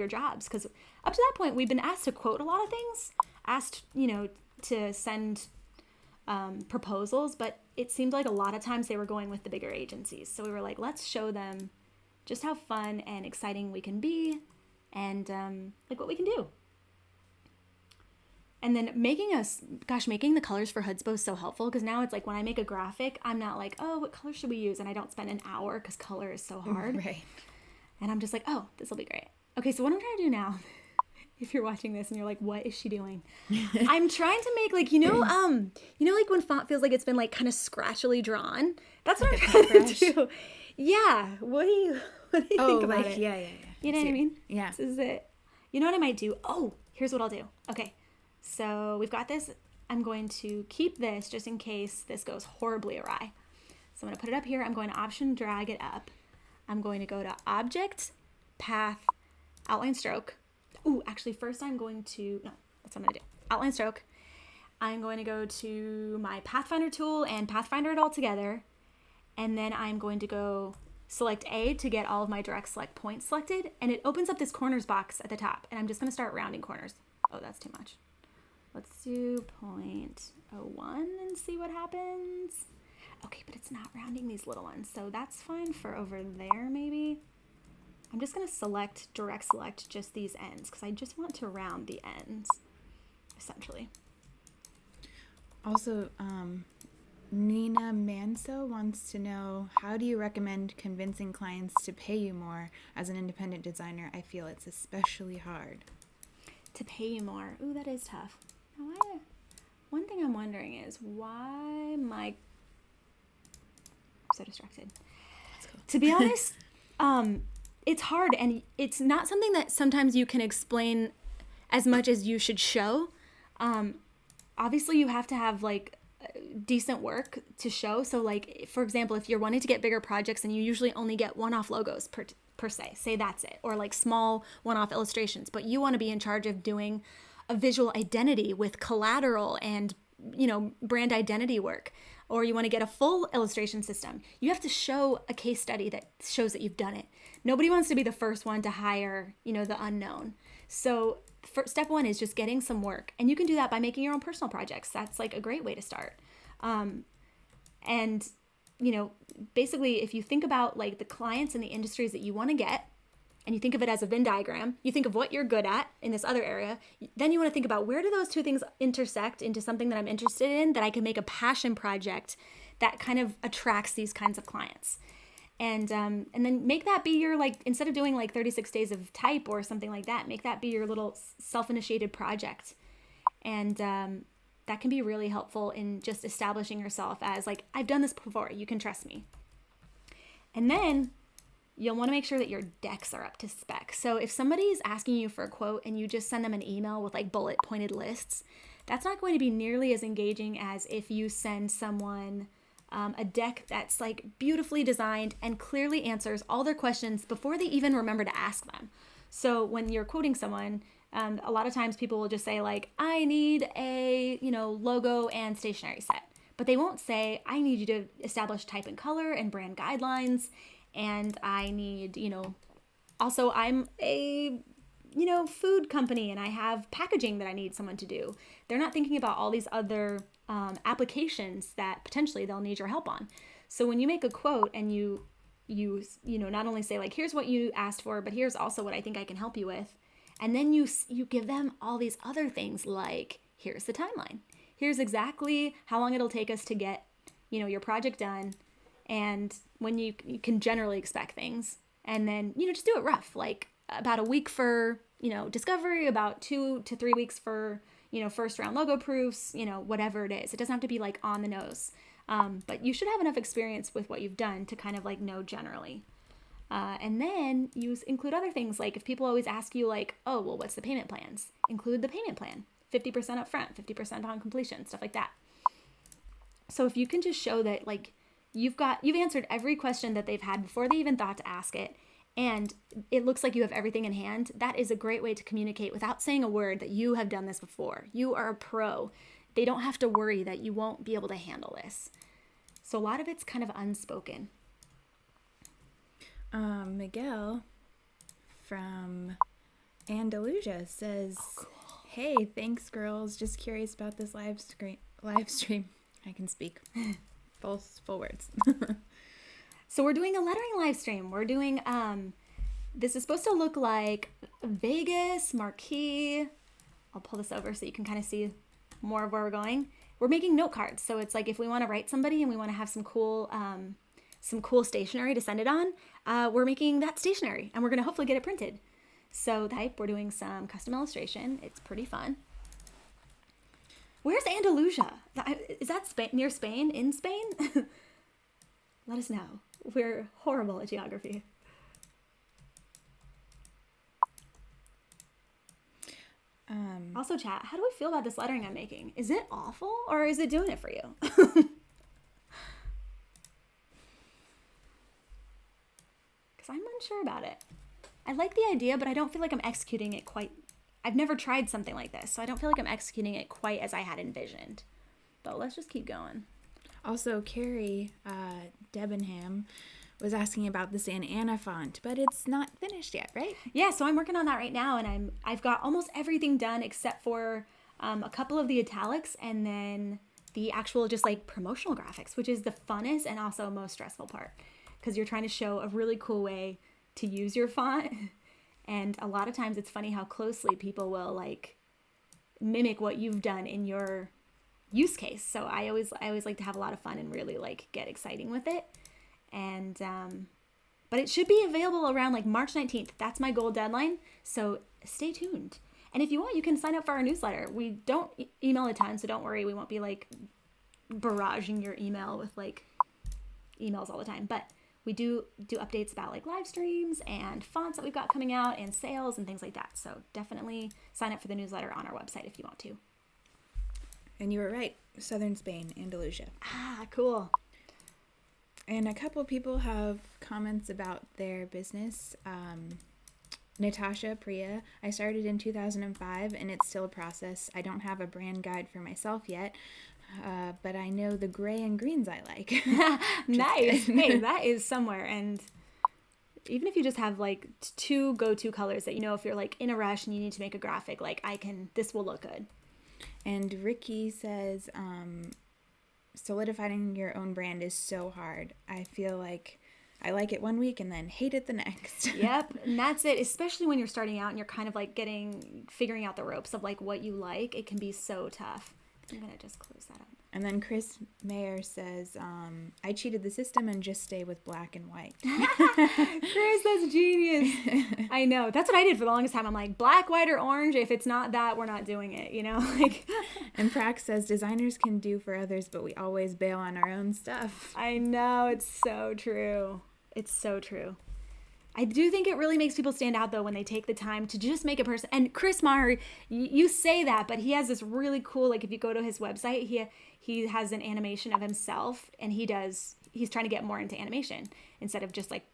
jobs, because up to that point we've been asked to quote a lot of things, asked, you know, to send proposals, but it seemed like a lot of times they were going with the bigger agencies. So we were like, let's show them just how fun and exciting we can be, and like what we can do. And then making the colors for Hoodzpah is so helpful, because now it's like when I make a graphic, I'm not like, oh, what color should we use? And I don't spend an hour because color is so hard. Right. And I'm just like, oh, this will be great. Okay, so what I'm trying to do now, if you're watching this and you're like, what is she doing? I'm trying to make like, you know, like when font feels like it's been like kind of scratchily drawn. That's what I'm trying to do. Yeah. What do you think about it? Yeah. You know what I mean? Yeah. This is it. You know what I might do? Oh, here's what I'll do. Okay, so we've got this. I'm going to keep this just in case this goes horribly awry. So I'm going to put it up here. I'm going to option drag it up. I'm going to go to Object, Path, Outline Stroke. Ooh, actually, first I'm going to, no, that's what I'm going to do. Outline Stroke. I'm going to go to my Pathfinder tool and Pathfinder it all together. And then I'm going to go select A to get all of my direct select points selected. And it opens up this corners box at the top. And I'm just going to start rounding corners. Oh, that's too much. Let's do 0.01 and see what happens. Okay, but it's not rounding these little ones, so that's fine for over there maybe. I'm just going to direct select just these ends, because I just want to round the ends, essentially. Also, Nina Manso wants to know, how do you recommend convincing clients to pay you more? As an independent designer, I feel it's especially hard. To pay you more. Ooh, that is tough. Now, one thing I'm wondering is why my... so distracted. To be honest, it's hard, and it's not something that sometimes you can explain as much as you should show. Obviously you have to have like decent work to show. So like, for example, if you're wanting to get bigger projects and you usually only get one-off logos per se, say that's it, or like small one-off illustrations, but you want to be in charge of doing a visual identity with collateral and, you know, brand identity work, or you want to get a full illustration system, you have to show a case study that shows that you've done it. Nobody wants to be the first one to hire, you know, the unknown. So step one is just getting some work. And you can do that by making your own personal projects. That's like a great way to start. And, you know, basically if you think about like the clients and the industries that you want to get, and you think of it as a Venn diagram, you think of what you're good at in this other area, then you want to think about where do those two things intersect into something that I'm interested in, that I can make a passion project that kind of attracts these kinds of clients. And then make that be your, like, instead of doing like 36 days of type or something like that, make that be your little self-initiated project. And that can be really helpful in just establishing yourself as like, I've done this before, you can trust me. And then you'll want to make sure that your decks are up to spec. So if somebody's asking you for a quote and you just send them an email with like bullet pointed lists, that's not going to be nearly as engaging as if you send someone a deck that's like beautifully designed and clearly answers all their questions before they even remember to ask them. So when you're quoting someone, a lot of times people will just say like, I need a, you know, logo and stationery set, but they won't say, I need you to establish type and color and brand guidelines. And I need, you know, also I'm a, you know, food company and I have packaging that I need someone to do. They're not thinking about all these other applications that potentially they'll need your help on. So when you make a quote and you know, not only say like, here's what you asked for, but here's also what I think I can help you with. And then you give them all these other things like, here's the timeline. Here's exactly how long it'll take us to get, you know, your project done. And when you can generally expect things, and then, you know, just do it rough. Like, about a week for, discovery, about 2 to 3 weeks for, first round logo proofs, whatever it is. It doesn't have to be like on the nose. But you should have enough experience with what you've done to kind of like know generally. And then you include other things, like if people always ask you like, oh, well, what's the payment plans? Include the payment plan, 50% up front, 50% on completion, stuff like that. So if you can just show that like you've answered every question that they've had before they even thought to ask it, and it looks like you have everything in hand, that is a great way to communicate without saying a word that you have done this before. You are a pro. They don't have to worry that you won't be able to handle this. So a lot of it's kind of unspoken. Miguel from Andalusia says, oh, cool. Hey, thanks girls. Just curious about this live stream. I can speak full words. So we're doing a lettering live stream. We're doing, this is supposed to look like Vegas, Marquee. I'll pull this over so you can kind of see more of where we're going. We're making note cards. So it's like if we want to write somebody and we want to have some cool stationery to send it on, we're making that stationery and we're going to hopefully get it printed. So we're doing some custom illustration. It's pretty fun. Where's Andalusia? Is that near Spain? In Spain? Let us know. We're horrible at geography. Also, chat, how do we feel about this lettering I'm making? Is it awful or is it doing it for you? Because I'm unsure about it. I like the idea, but I don't feel like I'm executing it quite. I've never tried something like this, so I don't feel like I'm executing it quite as I had envisioned. But let's just keep going. Also, Carrie Debenham was asking about the Santa Ana font, but it's not finished yet, right? Yeah, so I'm working on that right now, and I've got almost everything done except for a couple of the italics and then the actual just like promotional graphics, which is the funnest and also most stressful part because you're trying to show a really cool way to use your font. And a lot of times it's funny how closely people will like mimic what you've done in your use case. So I always like to have a lot of fun and really like get exciting with it. And but it should be available around like March 19th. That's my goal deadline. So stay tuned. And if you want, you can sign up for our newsletter. We don't email a ton, so don't worry. We won't be like barraging your email with like emails all the time. But we do updates about like live streams and fonts that we've got coming out and sales and things like that. So definitely sign up for the newsletter on our website if you want to. And you were right. Southern Spain, Andalusia. Ah, cool. And a couple people have comments about their business. Natasha Priya, I started in 2005 and it's still a process. I don't have a brand guide for myself yet, but I know the gray and greens I like. Nice. Hey, that is somewhere. And even if you just have like 2 go-to colors that, if you're like in a rush and you need to make a graphic, like this will look good. And Ricky says, solidifying your own brand is so hard. I feel like I like it one week and then hate it the next. Yep, and that's it. Especially when you're starting out and you're kind of like figuring out the ropes of like what you like. It can be so tough. I'm gonna just close that up. And then Chris Mayer says, I cheated the system and just stay with black and white. Chris, that's genius. I know. That's what I did for the longest time. I'm like, black, white, or orange. If it's not that, we're not doing it, like. And Prax says, designers can do for others, but we always bail on our own stuff. I know. It's so true. It's so true. I do think it really makes people stand out, though, when they take the time to just make a person. And Chris Maher, you say that, but he has this really cool, like if you go to his website, he has an animation of himself, and he's trying to get more into animation instead of just like,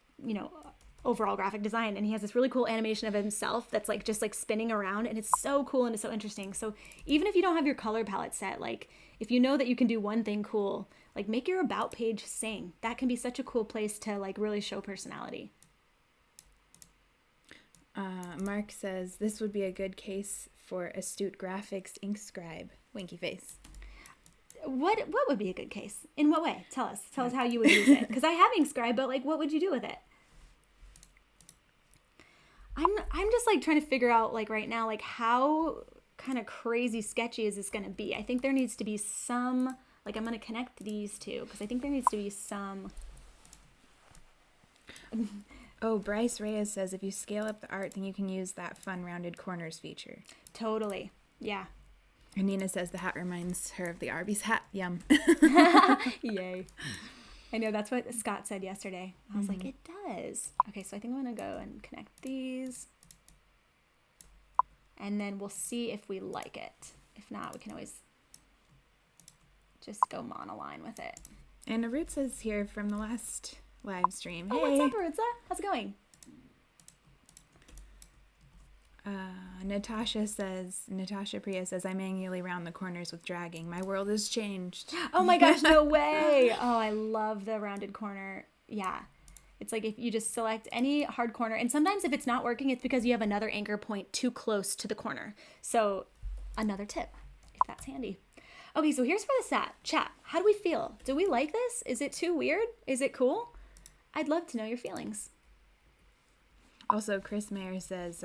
overall graphic design. And he has this really cool animation of himself that's like just like spinning around, and it's so cool and it's so interesting. So even if you don't have your color palette set, like if you know that you can do one thing cool, like make your about page sing. That can be such a cool place to like really show personality. Mark says, this would be a good case for Astute Graphics Ink Scribe. Winky face. What would be a good case? In what way? Tell us how you would use it. Because I have Ink Scribe, but like, what would you do with it? I'm just like trying to figure out like right now, like how kind of crazy sketchy is this going to be? I think there needs to be some, like I'm going to connect these two because I think there needs to be some Oh, Bryce Reyes says if you scale up the art, then you can use that fun rounded corners feature. Totally. Yeah. And Nina says the hat reminds her of the Arby's hat. Yum. Yay. I know, that's what Scott said yesterday. I was like, it does. Okay, so I think I'm going to go and connect these. And then we'll see if we like it. If not, we can always just go monoline with it. And Arut says here from the last live stream. Oh, hey. what's up, Arutza? How's it going? Natasha Priya says, I manually round the corners with dragging. My world has changed. Oh my gosh, no way. Oh, I love the rounded corner. Yeah. It's like if you just select any hard corner, and sometimes if it's not working, it's because you have another anchor point too close to the corner. So another tip, if that's handy. Okay, so here's for the chat. How do we feel? Do we like this? Is it too weird? Is it cool? I'd love to know your feelings. Also, Chris Mayer says,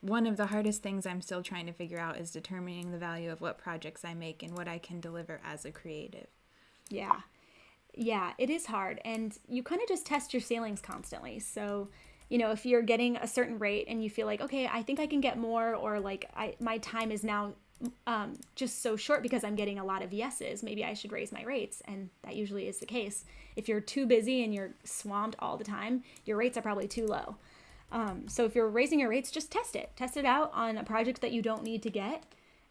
one of the hardest things I'm still trying to figure out is determining the value of what projects I make and what I can deliver as a creative. Yeah. Yeah, it is hard. And you kind of just test your ceilings constantly. So, you know, if you're getting a certain rate and you feel like, okay, I think I can get more, or like my time is now just so short because I'm getting a lot of yeses, maybe I should raise my rates. And that usually is the case. If you're too busy and you're swamped all the time, your rates are probably too low. So if you're raising your rates, just test it out on a project that you don't need to get.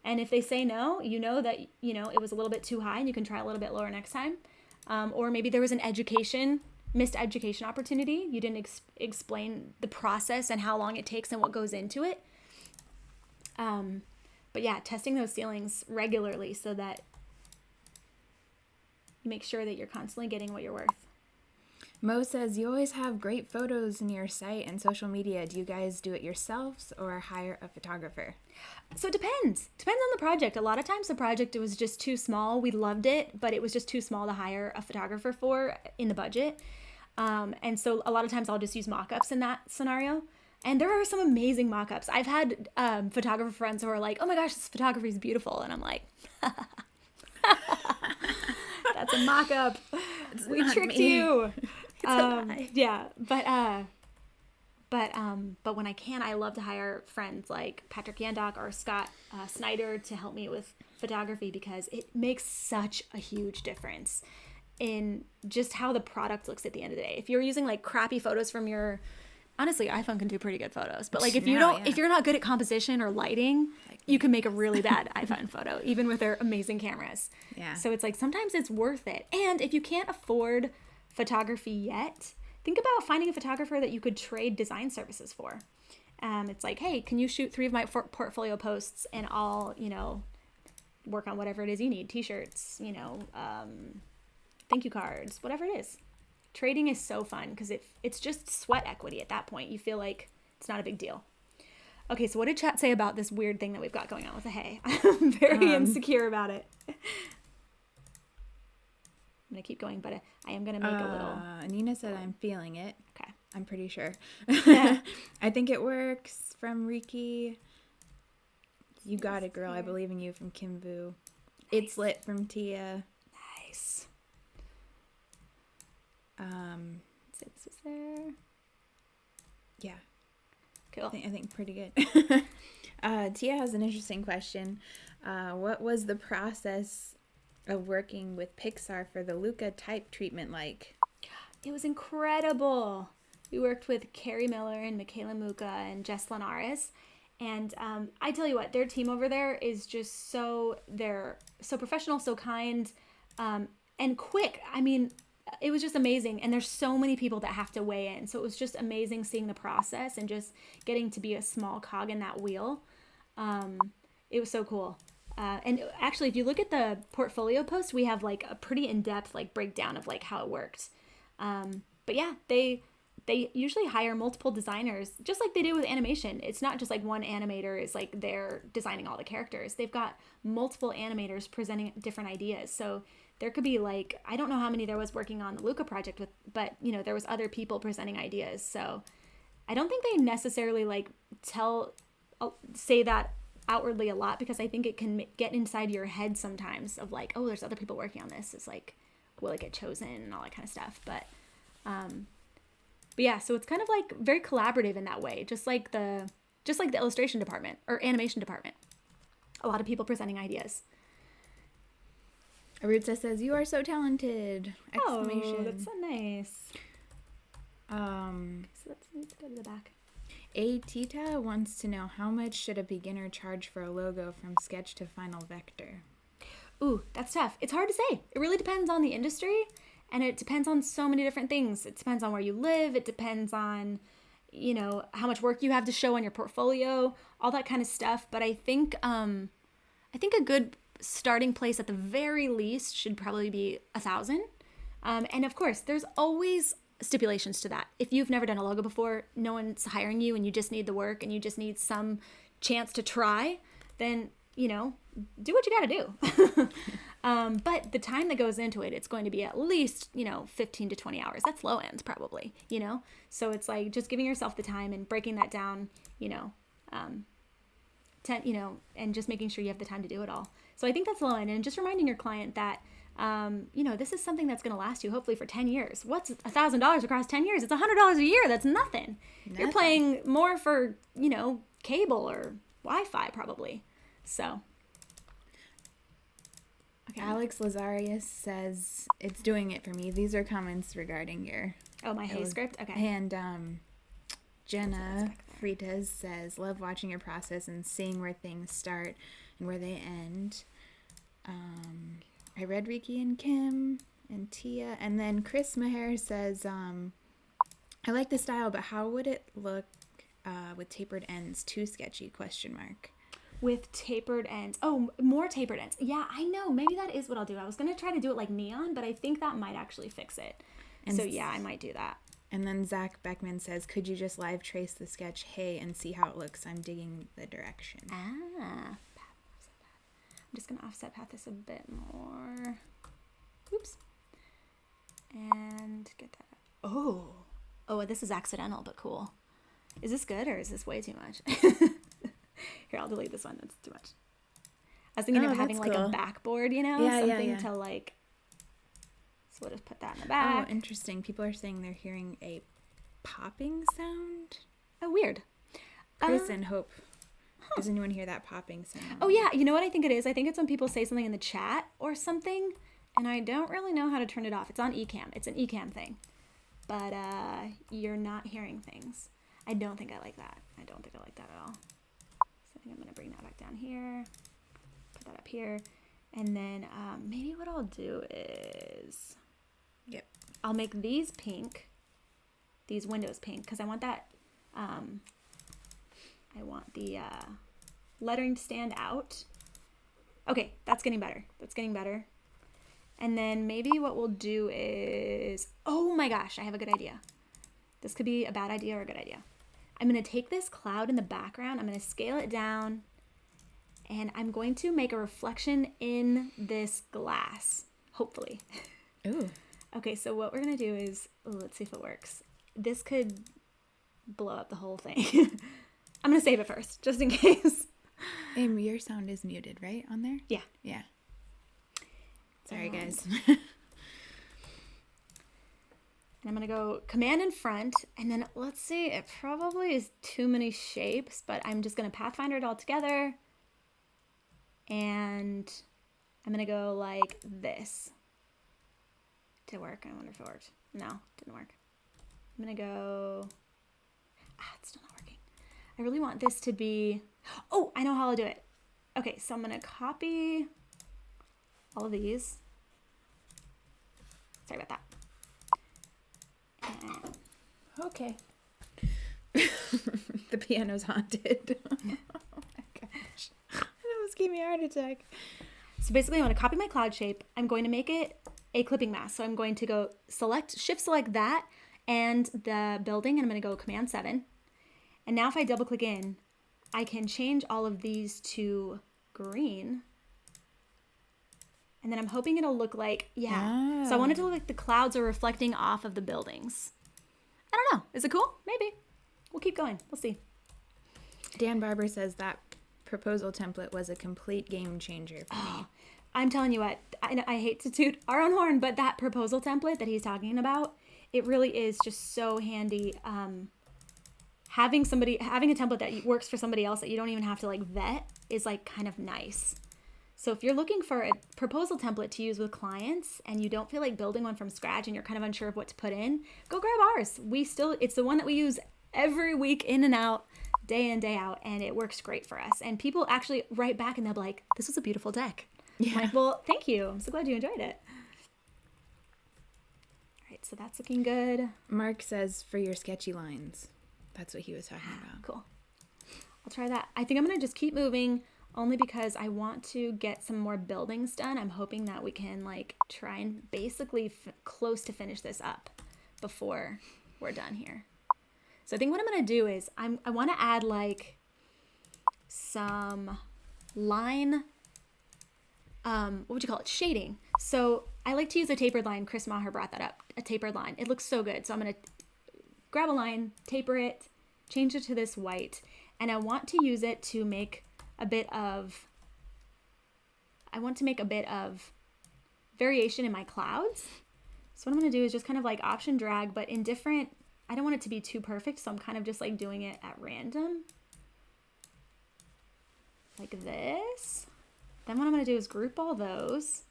And if they say no, you know that, you know, it was a little bit too high and you can try a little bit lower next time. Or maybe there was an missed education opportunity. You didn't explain the process and how long it takes and what goes into it. But yeah, testing those ceilings regularly so that you make sure that you're constantly getting what you're worth. Mo says, you always have great photos in your site and social media. Do you guys do it yourselves or hire a photographer? So it depends. Depends on the project. A lot of times the project was just too small. We loved it, but it was just too small to hire a photographer for in the budget. And so a lot of times I'll just use mock-ups in that scenario. And there are some amazing mock-ups. I've had photographer friends who are like, oh my gosh, this photography is beautiful. And I'm like, that's a mock-up. We tricked you. Yeah, but when I can, I love to hire friends like Patrick Yandock or Scott Snyder to help me with photography because it makes such a huge difference in just how the product looks at the end of the day. If you're using like crappy photos from honestly, iPhone can do pretty good photos, but like if you're not good at composition or lighting, you can make a really bad iPhone photo, even with their amazing cameras. Yeah. So it's like sometimes it's worth it. And if you can't afford photography yet, think about finding a photographer that you could trade design services for. It's like, hey, can you shoot 3 of my portfolio posts and I'll, you know, work on whatever it is you need, t-shirts, you know, thank you cards, whatever it is. Trading is so fun because it's just sweat equity at that point. You feel like it's not a big deal. Okay, so what did chat say about this weird thing that we've got going on with the hay? I'm very insecure about it. I'm going to keep going, but I am going to make a little... Nina said I'm feeling it. Okay. I'm pretty sure. I think it works from Riki. You got it, girl. I believe in you from Kimbu. Nice. It's lit from Tia. Nice. So this is there. Yeah. Cool. I think pretty good. Tia has an interesting question. What was the process of working with Pixar for the Luca type treatment like? It was incredible. We worked with Carrie Miller and Michaela Muka and Jess Linares. And I tell you what, their team over there is just they're so professional, so kind, and quick. I mean, it was just amazing. And there's so many people that have to weigh in. So it was just amazing seeing the process and just getting to be a small cog in that wheel. It was so cool. And actually, if you look at the portfolio post, we have like a pretty in-depth like breakdown of like how it worked. But yeah, they usually hire multiple designers, just like they do with animation. It's not just like one animator is like they're designing all the characters. They've got multiple animators presenting different ideas. So there could be like, I don't know how many there was working on the Luca project with, but you know, there was other people presenting ideas. So I don't think they necessarily like say that outwardly a lot, because I think it can get inside your head sometimes of like, oh, there's other people working on this. It's like, will it get chosen and all that kind of stuff. But But yeah, so it's kind of like very collaborative in that way, just like the illustration department or animation department. A lot of people presenting ideas. Arutza says, "You are so talented!" Exclamation. Oh, that's so nice. So let's go to the back. A Tita wants to know, how much should a beginner charge for a logo from sketch to final vector? Ooh, that's tough. It's hard to say. It really depends on the industry, and it depends on so many different things. It depends on where you live. It depends on, you know, how much work you have to show on your portfolio, all that kind of stuff. But I think a good starting place at the very least should probably be $1,000. And of course, there's always stipulations to that. If you've never done a logo before, no one's hiring you, and you just need the work and you just need some chance to try, then, you know, do what you got to do. But the time that goes into it, it's going to be at least, you know, 15 to 20 hours. That's low end probably, you know? So it's like just giving yourself the time and breaking that down, you know, and just making sure you have the time to do it all. So I think that's low end, and just reminding your client that, you know, this is something that's going to last you hopefully for 10 years. What's $1,000 across 10 years? It's $100 a year. That's nothing. You're paying more for, you know, cable or Wi-Fi probably. So. Okay. Alex Lazarius says, "It's doing it for me." These are comments regarding your... Oh, my Hay script? Okay. And Jenna Freitas says, "Love watching your process and seeing where things start and where they end." I read Riki and Kim and Tia. And then Chris Maher says, "I like the style, but how would it look with tapered ends? Too sketchy, ? With tapered ends. Oh, more tapered ends. Yeah, I know. Maybe that is what I'll do. I was going to try to do it like neon, but I think that might actually fix it. And so yeah, I might do that. And then Zach Beckman says, "Could you just live trace the sketch, hey, and see how it looks? I'm digging the direction." I'm just going to offset path this a bit more. Oops. And get that up. Oh, this is accidental, but cool. Is this good, or is this way too much? Here, I'll delete this one. That's too much. I was thinking of having like a backboard, you know? Something to like sort of put that in the back. Oh, interesting. People are saying they're hearing a popping sound. Oh, weird. Chris and Hope. Does anyone hear that popping sound? Oh, yeah. You know what I think it is? I think it's when people say something in the chat or something, and I don't really know how to turn it off. It's on Ecamm. It's an Ecamm thing. But you're not hearing things. I don't think I like that. I don't think I like that at all. So I think I'm going to bring that back down here. Put that up here. And then maybe what I'll do is... Yep. I'll make these pink. These windows pink. Because I want that... I want the lettering to stand out. Okay, that's getting better. That's getting better. And then maybe what we'll do is... Oh my gosh, I have a good idea. This could be a bad idea or a good idea. I'm going to take this cloud in the background. I'm going to scale it down. And I'm going to make a reflection in this glass. Hopefully. Ooh. Okay, so what we're going to do is... let's see if it works. This could blow up the whole thing. I'm going to save it first, just in case. Your sound is muted, right, on there? Yeah. Yeah. Sorry, guys. And I'm going to go command in front, and then let's see, it probably is too many shapes, but I'm just going to Pathfinder it all together, and I'm going to go like this. Did it work? I wonder if it worked. No, didn't work. I'm going to go, it's still not working. I really want this to be, oh, I know how I'll do it. Okay, so I'm going to copy all of these. Sorry about that. Okay. The piano's haunted. Oh my gosh. That almost gave me a heart attack. So basically I want to copy my cloud shape. I'm going to make it a clipping mask. So I'm going to go shift select that and the building, and I'm going to go Command 7. And now if I double click in, I can change all of these to green. And then I'm hoping it'll look like, So I want it to look like the clouds are reflecting off of the buildings. I don't know. Is it cool? Maybe. We'll keep going. We'll see. Dan Barber says that proposal template was a complete game changer for me. I'm telling you what, I hate to toot our own horn, but that proposal template that he's talking about it really is just so handy. Having a template that works for somebody else that you don't even have to like vet is like kind of nice. So if you're looking for a proposal template to use with clients and you don't feel like building one from scratch and you're kind of unsure of what to put in, go grab ours. It's the one that we use every week, in and out, day in, day out, and it works great for us. And people actually write back and they'll be like, this was a beautiful deck. Yeah. I'm like, well, thank you. I'm so glad you enjoyed it. All right, so that's looking good. Mark says for your sketchy lines. That's what he was talking about. Cool. I'll try that. I think I'm going to just keep moving only because I want to get some more buildings done. I'm hoping that we can like try and basically close to finish this up before we're done here. So I think what I'm going to do is I want to add like some line, what would you call it? Shading. So I like to use a tapered line. Chris Maher brought that up, a tapered line. It looks so good. So I'm going to grab a line, taper it, change it to this white, and I want to use it to make a bit of variation in my clouds. So what I'm going to do is just kind of like option drag, but in different, I don't want it to be too perfect, so I'm kind of just like doing it at random. Like this. Then what I'm going to do is group all those.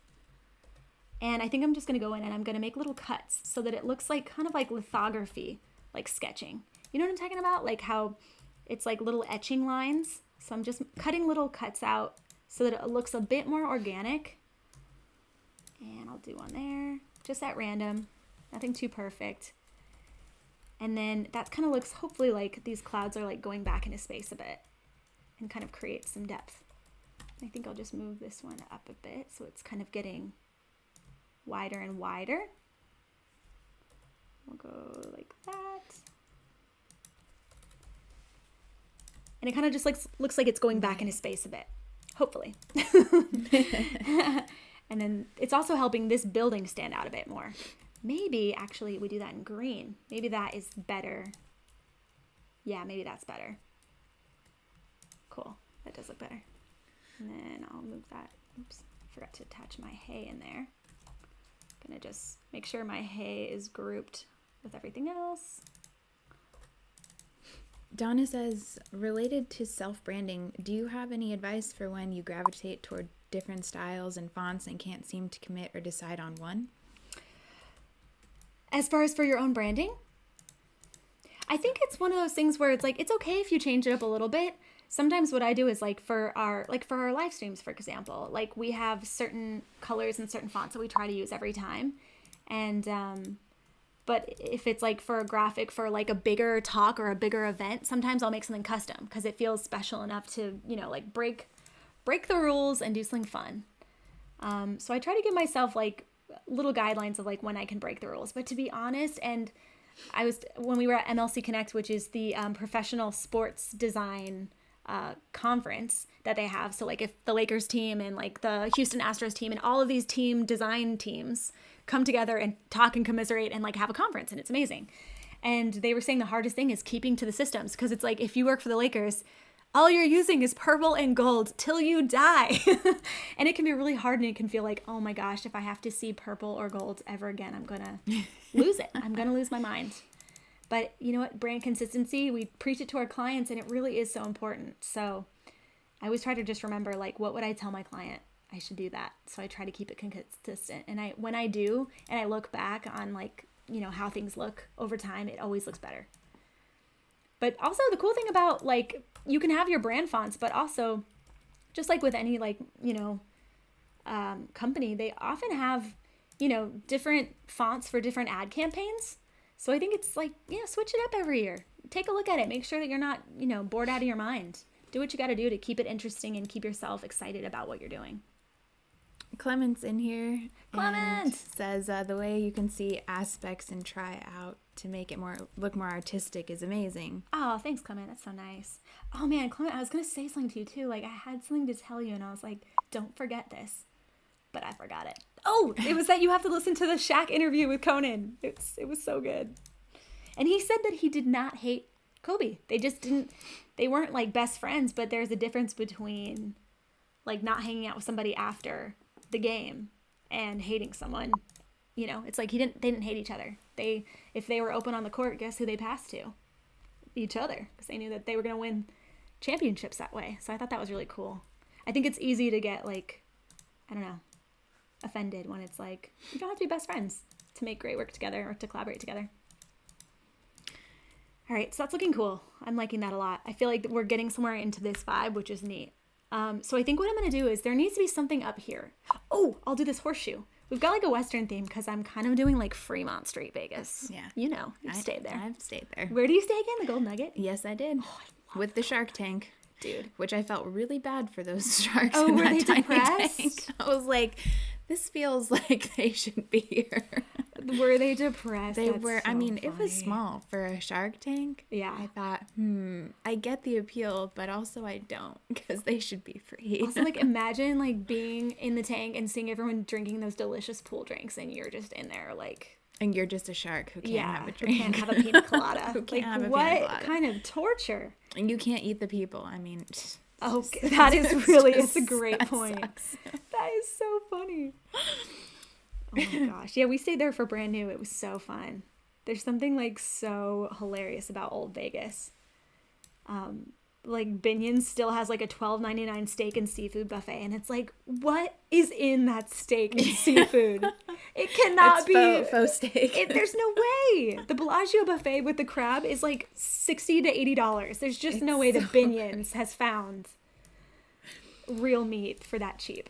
And I think I'm just going to go in and I'm going to make little cuts so that it looks like kind of like lithography, like sketching. You know what I'm talking about? Like how it's like little etching lines. So I'm just cutting little cuts out so that it looks a bit more organic. And I'll do one there, just at random, nothing too perfect. And then that kind of looks hopefully like these clouds are like going back into space a bit and kind of create some depth. I think I'll just move this one up a bit so it's kind of getting wider and wider. We'll go like that. And it kind of just looks like it's going back into space a bit, hopefully. And then it's also helping this building stand out a bit more. Maybe actually we do that in green. Maybe that is better. Yeah, maybe that's better. Cool, that does look better. And then I'll move that. Oops, forgot to attach my hay in there. Gonna just make sure my hay is grouped with everything else. Donna says, related to self-branding, do you have any advice for when you gravitate toward different styles and fonts and can't seem to commit or decide on one? As far as for your own branding, I think it's one of those things where it's like, it's okay if you change it up a little bit. Sometimes what I do is like for our live streams, for example, like we have certain colors and certain fonts that we try to use every time. And, but if it's like for a graphic for like a bigger talk or a bigger event, sometimes I'll make something custom because it feels special enough to, you know, like break the rules and do something fun. So I try to give myself like little guidelines of like when I can break the rules. But to be honest, and when we were at MLC Connect, which is the professional sports design conference that they have. So like if the Lakers team and like the Houston Astros team and all of these team design teams come together and talk and commiserate and like have a conference, and it's amazing. And they were saying the hardest thing is keeping to the systems, because it's like if you work for the Lakers, all you're using is purple and gold till you die. And it can be really hard, and it can feel like, oh my gosh, if I have to see purple or gold ever again, I'm gonna lose it. I'm gonna lose my mind. But you know what? Brand consistency, we preach it to our clients, and it really is so important. So I always try to just remember, like, what would I tell my client? I should do that. So I try to keep it consistent. And when I do, and I look back on like, you know, how things look over time, it always looks better. But also the cool thing about like, you can have your brand fonts, but also just like with any like, you know, company, they often have, you know, different fonts for different ad campaigns. So I think it's like, yeah, switch it up every year. Take a look at it. Make sure that you're not, you know, bored out of your mind. Do what you got to do to keep it interesting and keep yourself excited about what you're doing. Clement's in here. Clement says the way you can see aspects and try out to make it look more artistic is amazing. Oh, thanks, Clement. That's so nice. Oh man, Clement, I was gonna say something to you too. Like I had something to tell you, and I was like, don't forget this, but I forgot it. Oh, it was that you have to listen to the Shaq interview with Conan. It was so good, and he said that he did not hate Kobe. They weren't like best friends, but there's a difference between like not hanging out with somebody after the game and hating someone You know, it's like they didn't hate each other. If they were open on the court, guess who they passed to? Each other, because they knew that they were going to win championships that way. So I thought that was really cool. I think it's easy to get like, I don't know, offended when it's like, you don't have to be best friends to make great work together or to collaborate together. All right, so that's looking cool. I'm liking that a lot. I feel like we're getting somewhere into this vibe, which is neat. So I think what I'm going to do is there needs to be something up here. Oh, I'll do this horseshoe. We've got like a Western theme because I'm kind of doing like Fremont Street Vegas. Yeah. You know, you've stayed there. I've stayed there. Where do you stay again? The Gold Nugget? Yes, I did. Oh, I with the Shark Tank. Dude. Which I felt really bad for those sharks in that were they tiny depressed? tank. I was like, this feels like they should be here. Were they depressed? They That's were. so I mean, funny. it was small for a Shark Tank. Yeah. I thought, I get the appeal, but also I don't, because they should be free. Also, like, imagine like being in the tank and seeing everyone drinking those delicious pool drinks, and you're just in there like. And you're just a shark who can't have a drink. Who can't have a pina colada. Who can't have a what pina colada. Kind of torture? And you can't eat the people. I mean. Oh, that is really, it's a great that point. Sucks. That is so funny. Oh my gosh. Yeah, we stayed there for brand new. It was so fun. There's something like so hilarious about Old Vegas. Like Binion's still has like a $12.99 steak and seafood buffet, and it's like, what is in that steak and seafood? It cannot be faux steak. There's no way. The Bellagio buffet with the crab is like $60 to $80. There's just no way that Binion's has found real meat for that cheap.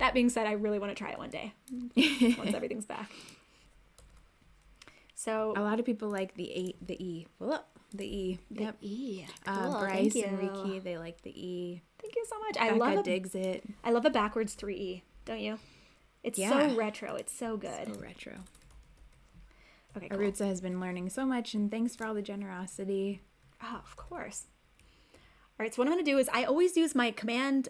That being said, I really want to try it one day once everything's back. So a lot of people like the E. The E. Yep. E. Cool. Bryce and Ricky, they like the E. Thank you so much. Becca digs it. I love a backwards 3E, don't you? It's so retro. It's so good. So retro. Okay, cool. Arutza has been learning so much, and thanks for all the generosity. Oh, of course. All right, so what I'm going to do is I always use my Command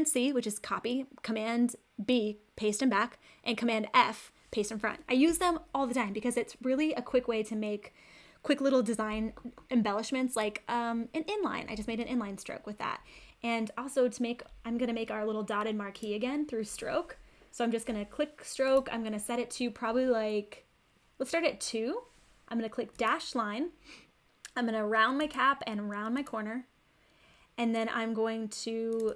C, which is copy, Command B, paste and back, and Command F, paste in front. I use them all the time because it's really a quick way to make quick little design embellishments like an inline. I just made an inline stroke with that. And also I'm going to make our little dotted marquee again through stroke. So I'm just going to click stroke. I'm going to set it to probably like, let's start at 2. I'm going to click dash line. I'm going to round my cap and round my corner. And then I'm going to,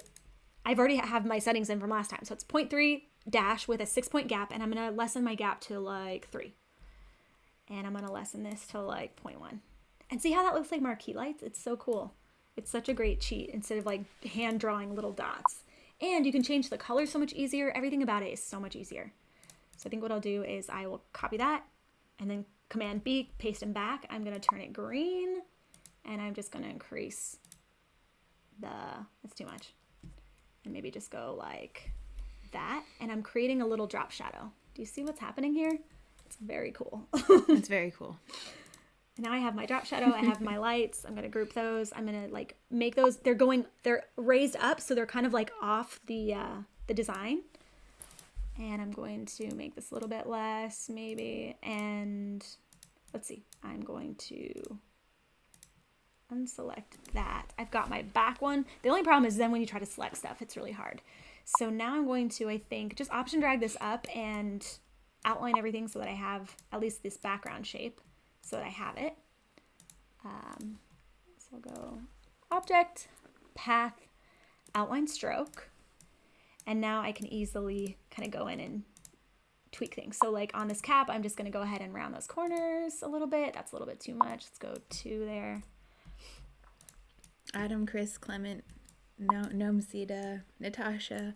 I've already have my settings in from last time. So it's 0.3 dash with a 6-point gap. And I'm going to lessen my gap to like 3. And I'm going to lessen this to like 0.1. And see how that looks like marquee lights? It's so cool. It's such a great cheat instead of like hand drawing little dots. And you can change the color so much easier. Everything about it is so much easier. So I think what I'll do is I will copy that and then Command B, paste them back. I'm going to turn it green and I'm just going to increase that's too much. And maybe just go like that. And I'm creating a little drop shadow. Do you see what's happening here? It's very cool. It's very cool. And now I have my drop shadow. I have my lights. I'm going to group those. I'm going to like make those, they're raised up. So they're kind of like off the design. And I'm going to make this a little bit less maybe. And let's see, I'm going to unselect that. I've got my back one. The only problem is then when you try to select stuff, it's really hard. So now I'm going to, I think, just option drag this up and outline everything so that I have at least this background shape so that I have it. So I'll go object, path, outline stroke. And now I can easily kind of go in and tweak things. So like on this cap, I'm just going to go ahead and round those corners a little bit. That's a little bit too much. Let's go 2 there. Adam, Chris, Clement, Nomsita, Natasha,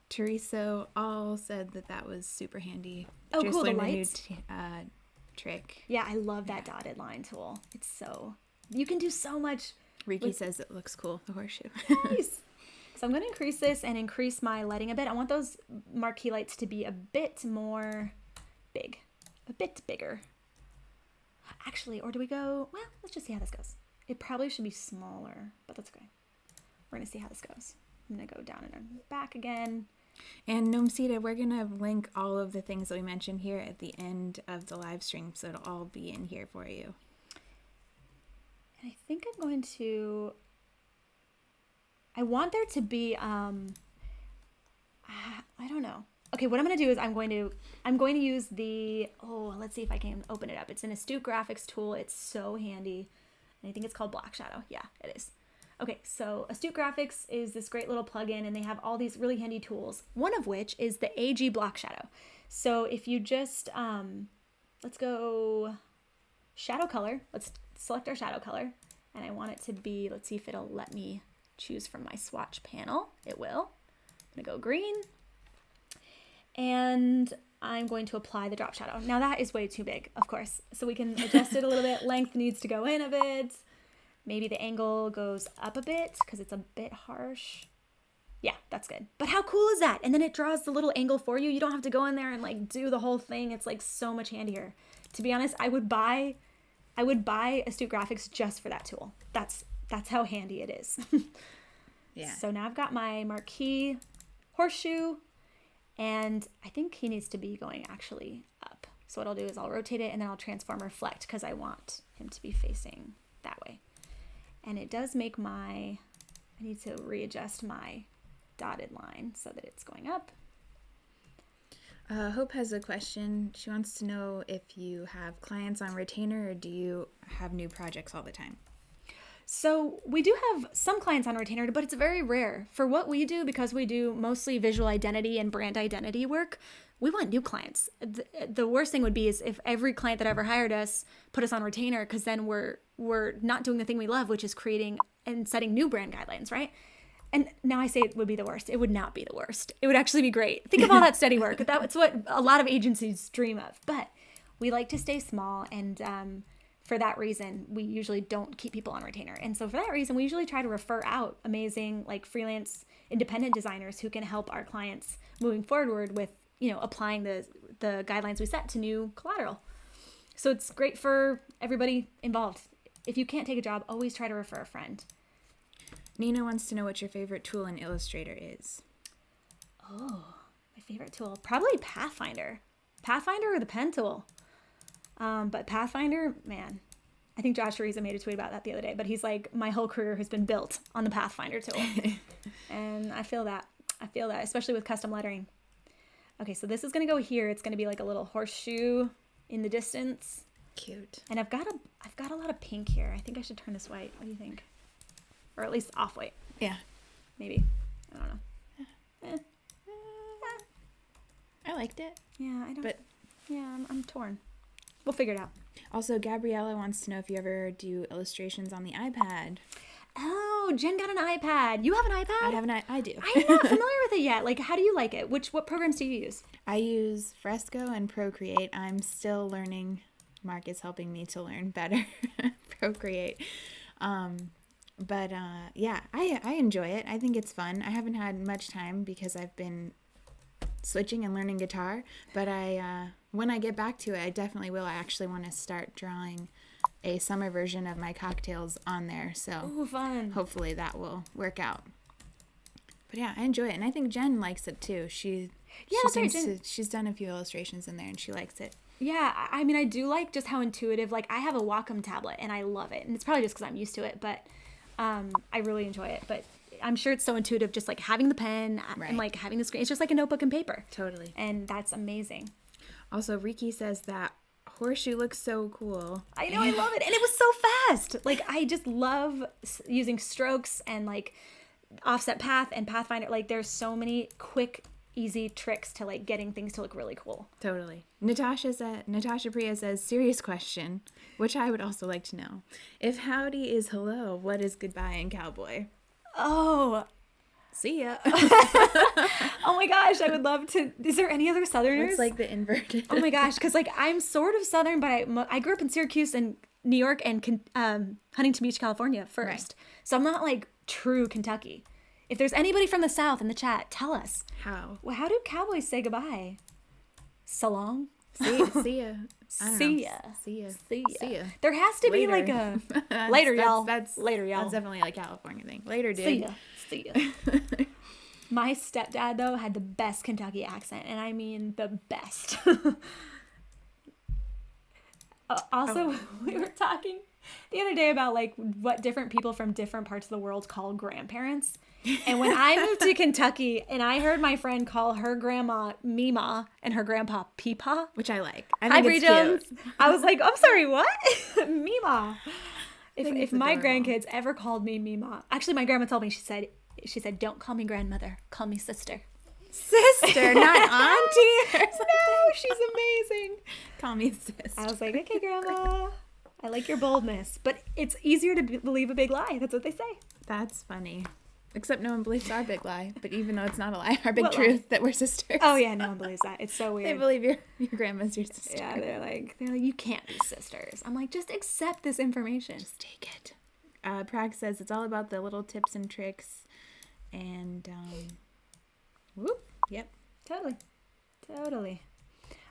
Teresa all said that was super handy. Oh, Just cool, the learned lights? a new trick. Yeah, I love that dotted line tool. It's so, you can do so much. Ricky says it looks cool, the horseshoe. Nice. So I'm going to increase this and increase my lighting a bit. I want those marquee lights to be a bit more big, a bit bigger. Actually, or do we go, well, let's just see how this goes. It probably should be smaller, but that's okay. We're going to see how this goes. I'm going to go down and back again. And Nomsita, we're going to link all of the things that we mentioned here at the end of the live stream, so it'll all be in here for you. And I think I'm going to, I want there to be, I don't know. okay, what I'm going to do is I'm going to use the, let's see if I can open it up. It's an Astute Graphics tool. It's so handy. And I think it's called Black Shadow. Yeah, it is. Okay, so Astute Graphics is this great little plugin, and they have all these really handy tools, one of which is the AG Black Shadow. So if you just, let's go shadow color. Let's select our shadow color, and I want it to be, let's see if it'll let me choose from my swatch panel. It will. I'm gonna go green, and I'm going to apply the drop shadow. Now that is way too big, of course, so we can adjust it a little bit. Length needs to go in a bit. Maybe the angle goes up a bit because it's a bit harsh. Yeah, that's good. But how cool is that? And then it draws the little angle for you. You don't have to go in there and like do the whole thing. It's like so much handier. To be honest, I would buy Astute Graphics just for that tool. That's how handy it is. Yeah. So now I've got my Marquee horseshoe, and I think he needs to be going actually up. So what I'll do is I'll rotate it, and then I'll transform reflect because I want him to be facing that way. And it does make I need to readjust my dotted line so that it's going up. Hope has a question. She wants to know if you have clients on retainer or do you have new projects all the time? So we do have some clients on retainer, but it's very rare. For what we do, because we do mostly visual identity and brand identity work, we want new clients. The worst thing would be is if every client that ever hired us put us on retainer, because then we're not doing the thing we love, which is creating and setting new brand guidelines, right? And now I say it would be the worst. It would not be the worst. It would actually be great. Think of all that steady work. That's what a lot of agencies dream of. But we like to stay small, and for that reason, we usually don't keep people on retainer. And so for that reason, we usually try to refer out amazing like freelance independent designers who can help our clients moving forward with, applying the guidelines we set to new collateral. So it's great for everybody involved. If you can't take a job, always try to refer a friend. Nina wants to know what your favorite tool in Illustrator is. Oh, my favorite tool, probably Pathfinder. Pathfinder or the pen tool. But Pathfinder, man, I think Josh Ariza made a tweet about that the other day, but he's like, my whole career has been built on the Pathfinder tool. And I feel that, especially with custom lettering. Okay, so this is going to go here. It's going to be like a little horseshoe in the distance. Cute. And I've got a lot of pink here. I think I should turn this white. What do you think? Or at least off white. Yeah. Maybe. I don't know. I liked it. Yeah, I don't. But yeah, I'm torn. We'll figure it out. Also, Gabriella wants to know if you ever do illustrations on the iPad. Oh, Jen got an iPad. You have an iPad? I do. I'm not familiar with it yet. Like, how do you like it? What programs do you use? I use Fresco and Procreate. I'm still learning. Mark is helping me to learn better Procreate. But yeah, I enjoy it. I think it's fun. I haven't had much time because I've been switching and learning guitar, but when I get back to it, I definitely will. I actually want to start drawing a summer version of my cocktails on there, so Ooh, fun. Hopefully that will work out. But yeah, I enjoy it, and I think Jen likes it too. She's done a few illustrations in there, and she likes it. Yeah, I mean, I do like just how intuitive. Like, I have a Wacom tablet, and I love it, and it's probably just because I'm used to it, but I really enjoy it. But I'm sure it's so intuitive, just like having the pen and like having the screen. It's just like a notebook and paper. Totally. And that's amazing. Also, Riki says that horseshoe looks so cool. I know, I love it. And it was so fast. Like, I just love using strokes and like offset path and Pathfinder. Like, there's so many quick, easy tricks to like getting things to look really cool. Totally. Natasha Priya says, serious question, which I would also like to know. If howdy is hello, what is goodbye in cowboy? Oh, see ya. Oh my gosh, I would love to. Is there any other Southerners? It's like the inverted. Oh my gosh, because like I'm sort of Southern, but I grew up in Syracuse and New York and Huntington Beach, California first. Right. So I'm not like true Kentucky. If there's anybody from the South in the chat, tell us. How? Well, how do cowboys say goodbye? So long. See ya. See ya. See ya. See ya. There has to be like a later, y'all. That's later, y'all. That's definitely a California thing. Later, dude. See ya. See ya. My stepdad though had the best Kentucky accent, and I mean the best. Also, we were talking the other day about like what different people from different parts of the world call grandparents, And when I moved to Kentucky and I heard my friend call her grandma Mima and her grandpa Peepaw, Which I like. Hi, I think Bree it's Jones. cute. I was like, I'm sorry, what? Mima. think If it's my adorable. grandkids ever called me Mima, actually, my grandma told me, she said, don't call me grandmother, call me sister. Sister, not auntie or something. No, she's amazing. Call me sis. I was like, okay, grandma, I like your boldness, but it's easier to believe a big lie. That's what they say. That's funny. Except no one believes our big lie. But even though it's not a lie, our big What truth lie? that we're sisters. Oh yeah, no one believes that. It's so They weird. believe your grandma's your sister. Yeah, they're like, you can't be sisters. I'm like, just accept this information. Just take it. Prag says it's all about the little tips and tricks. And, whoop, yep. Totally.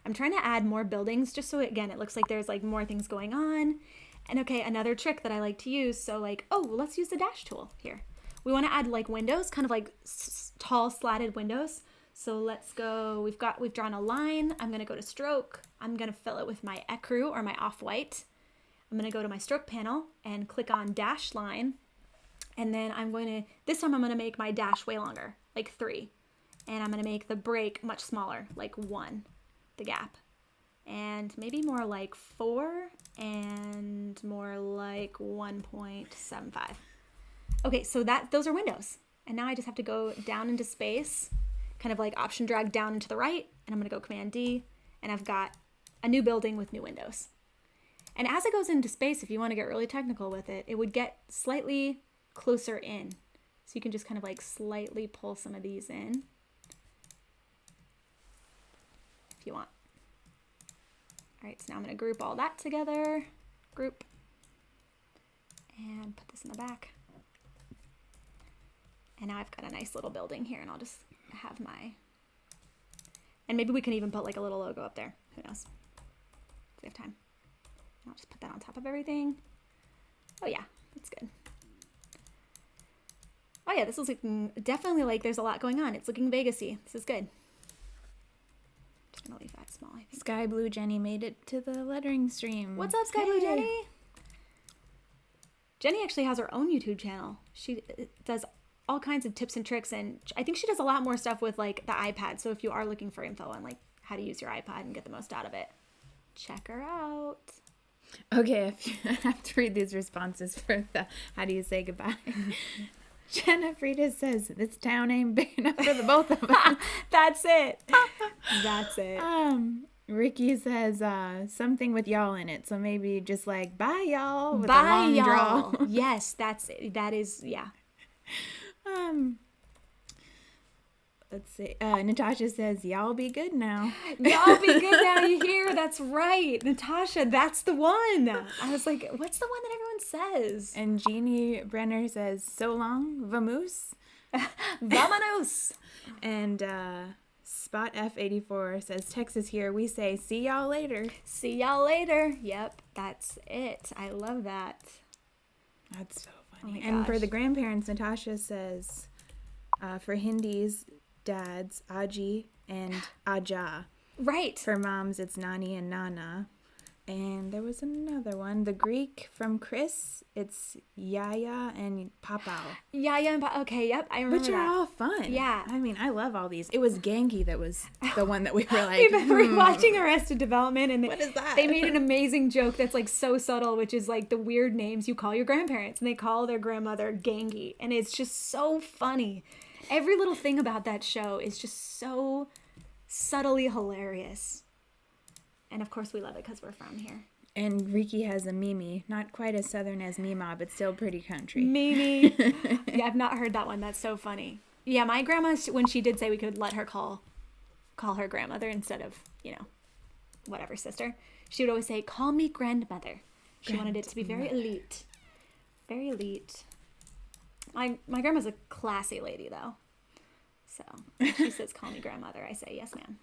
I'm trying to add more buildings just so, again, it looks like there's like more things going on. And okay, another trick that I like to use. So like, let's use the dash tool here. We want to add like windows, kind of like tall slatted windows. So let's go, we've drawn a line. I'm going to go to stroke. I'm going to fill it with my ecru or my off-white. I'm going to go to my stroke panel and click on dash line. And then this time I'm going to make my dash way longer, like 3. And I'm going to make the break much smaller, like 1, the gap. And maybe more like 4 and more like 1.75. Okay, so those are windows. And now I just have to go down into space, kind of like option drag down and to the right. And I'm going to go Command D. And I've got a new building with new windows. And as it goes into space, if you want to get really technical with it, it would get slightly closer in. So you can just kind of like slightly pull some of these in if you want. All right, so now I'm going to group all that together. Group. And put this in the back. And now I've got a nice little building here, and I'll just have and maybe we can even put like a little logo up there. Who knows? If we have time. I'll just put that on top of everything. Oh yeah, that's good. Oh yeah, this is looking definitely like there's a lot going on. It's looking Vegas-y. This is good. Just gonna leave that small, I think. Sky Blue Jenny made it to the lettering stream. What's up, Sky Blue Jenny? Jenny actually has her own YouTube channel. She does all kinds of tips and tricks, and I think she does a lot more stuff with like the iPad. So if you are looking for info on like how to use your iPad and get the most out of it, check her out. Okay, if you have to read these responses for the how do you say goodbye. Jenna Frida says, this town ain't big enough for the both of us. That's it. That's it. Ricky says something with y'all in it. So maybe just like, bye y'all. With a Bye, long y'all. draw. Yes, that's it. That is, yeah. Let's see. Natasha says, y'all be good now. Y'all be good now, you hear? That's right. Natasha, that's the one. I was like, what's the one that everyone says? And Jeannie Brenner says, so long, vamoose. Vamonos. And Spot F84 says, Texas here. We say, see y'all later. See y'all later. Yep, that's it. I love that. That's so Oh my funny. And for gosh. the grandparents, Natasha says, for Hindis, dads, Aji and Aja. Right. For moms, it's Nani and Nana. And there was another one. The Greek from Chris, it's Yaya and Papao. Yeah. Okay, yep. I remember Which are that. all fun. Yeah. I mean, I love all these. It was Genki that was the one that we were like, We've been rewatching Arrested Development, and What is that? they made an amazing joke that's like so subtle, which is like the weird names you call your grandparents, and they call their grandmother Gangi, and it's just so funny. Every little thing about that show is just so subtly hilarious. And of course we love it because we're from here. And Riki has a Mimi. Not quite as southern as Mima, but still pretty country. Mimi. Yeah, I've not heard that one. That's so funny. Yeah, my grandma, when she did say we could let her call her grandmother instead of, whatever, sister, she would always say, call me grandmother. She wanted it to be very elite. Very elite. My grandma's a classy lady, though. So she says, call me grandmother. I say, yes, ma'am.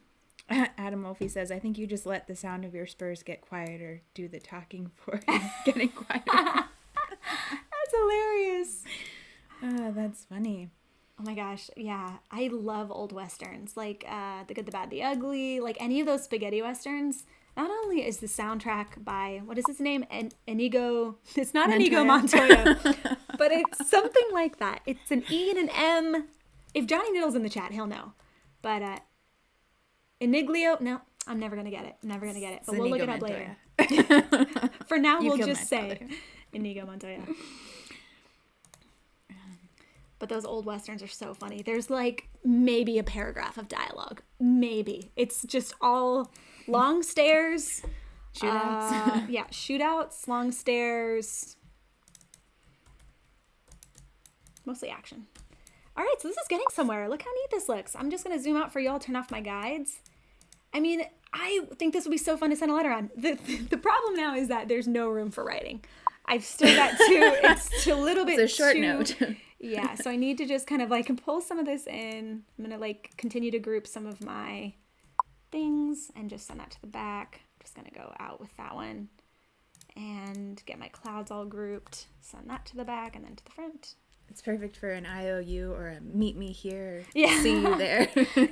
Adam Wolfie says, I think you just let the sound of your spurs get quieter. Do the talking for you getting quieter. That's hilarious. That's funny. Oh my gosh, yeah. I love old westerns. Like The Good, the Bad, the Ugly. Like any of those spaghetti westerns. Not only is the soundtrack by, what is his name? Inigo. It's not Montoya. Inigo Montoya, but it's something like that. It's an E and an M. If Johnny Niddle's in the chat, he'll know. But Iniglio, no, I'm never going to get it. But we'll look it up later. For now, we'll just say Inigo Montoya. But those old Westerns are so funny. There's like maybe a paragraph of dialogue. Maybe. It's just all long stairs. Shootouts. Yeah, shootouts, long stairs. Mostly action. All right, so this is getting somewhere. Look how neat this looks. I'm just going to zoom out for y'all, turn off my guides. I mean, I think this would be so fun to send a letter on. The problem now is that there's no room for writing. I've still got it's a little bit It's a short note. Yeah, so I need to just kind of like pull some of this in. I'm going to like continue to group some of my things and just send that to the back. I'm just going to go out with that one and get my clouds all grouped. Send that to the back and then to the front. It's perfect for an IOU or a meet me here. Yeah. See you there.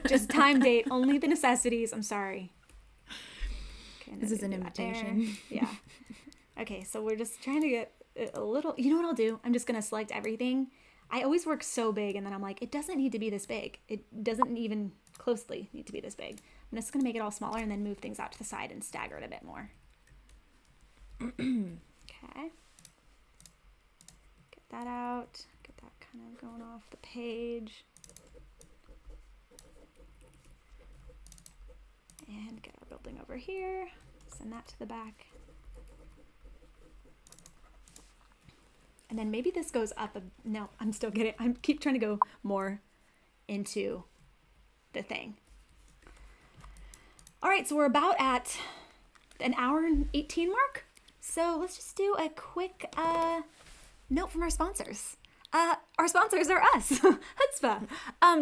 Just time, date, only the necessities. I'm sorry. Okay, this is an invitation. Yeah. Okay, so we're just trying to get a little, you know what I'll do? I'm just going to select everything. I always work so big and then I'm like, it doesn't need to be this big. It doesn't even closely need to be this big. I'm just going to make it all smaller and then move things out to the side and stagger it a bit more. Okay. Get that out. Get that kind of going off the page. And get our building over here. Send that to the back. And then maybe this goes up. No, I'm still getting, I keep trying to go more into the thing. All right, so we're about at an hour and 18 mark. So let's just do a quick note from our sponsors. Our sponsors are us, Hoodzpah.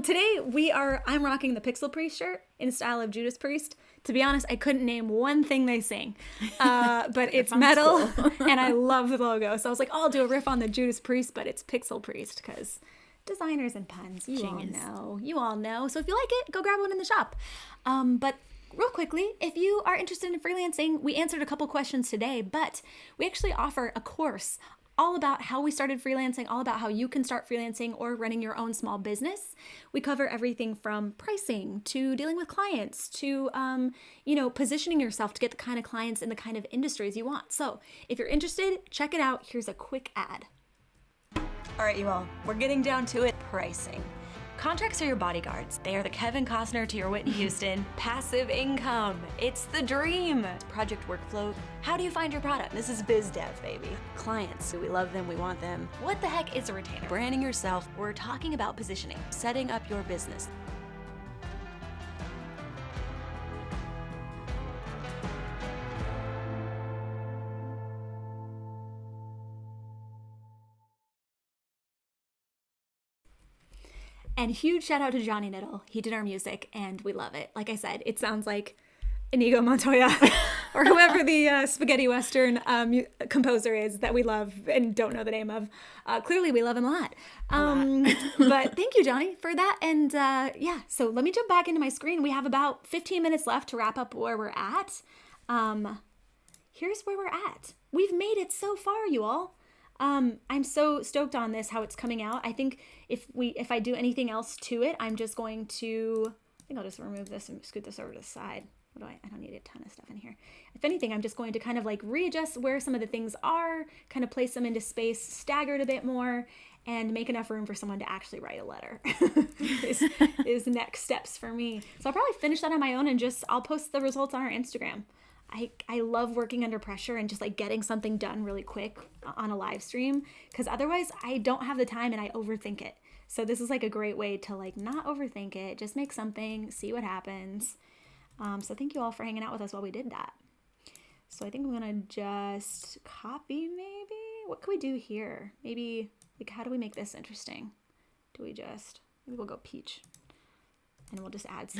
Today I'm rocking the Pixel Priest shirt in style of Judas Priest. To be honest, I couldn't name one thing they sing, but it's metal cool. And I love the logo. So I was like, oh, I'll do a riff on the Judas Priest, but it's Pixel Priest because designers and puns, you all know. So if you like it, go grab one in the shop. But real quickly, if you are interested in freelancing, we answered a couple questions today, but we actually offer a course all about how we started freelancing, all about how you can start freelancing or running your own small business. We cover everything from pricing to dealing with clients to, positioning yourself to get the kind of clients in the kind of industries you want. So if you're interested, check it out. Here's a quick ad. All right, you all, we're getting down to it. Pricing. Contracts are your bodyguards. They are the Kevin Costner to your Whitney Houston. Passive income. It's the dream. Project workflow. How do you find your product? This is biz dev, baby. Clients. Do we love them? We want them. What the heck is a retainer? Branding yourself. We're talking about positioning. Setting up your business. And huge shout out to Johnny Niddle. He did our music and we love it. Like I said, it sounds like Inigo Montoya or whoever the spaghetti western composer is that we love and don't know the name of. Clearly we love him a lot. But thank you, Johnny, for that. And so let me jump back into my screen. We have about 15 minutes left to wrap up where we're at. Here's where we're at. We've made it so far, you all. I'm so stoked on this, how it's coming out. I think if I do anything else to it, I'm just going to, I think I'll just remove this and scoot this over to the side. I don't need a ton of stuff in here. If anything, I'm just going to kind of like readjust where some of the things are, kind of place them into space, stagger it a bit more, and make enough room for someone to actually write a letter is next steps for me. So I'll probably finish that on my own and I'll post the results on our Instagram. I love working under pressure and just like getting something done really quick on a live stream because otherwise I don't have the time and I overthink it. So this is like a great way to like not overthink it, just make something, see what happens. So thank you all for hanging out with us while we did that. So I think I'm gonna just copy maybe. What can we do here? Maybe like how do we make this interesting? Maybe we'll go peach and we'll just add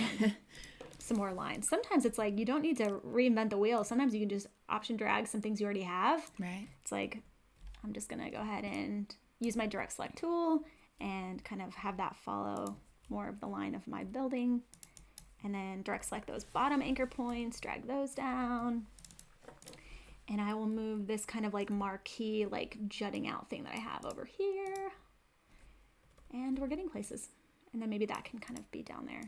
some more lines. Sometimes it's like you don't need to reinvent the wheel. Sometimes you can just option drag some things you already have. Right. It's like I'm just gonna go ahead and use my direct select tool and kind of have that follow more of the line of my building And then direct select those bottom anchor points, drag those down. And I will move this kind of like marquee, like jutting out thing that I have over here. And we're getting places. And then maybe that can kind of be down there.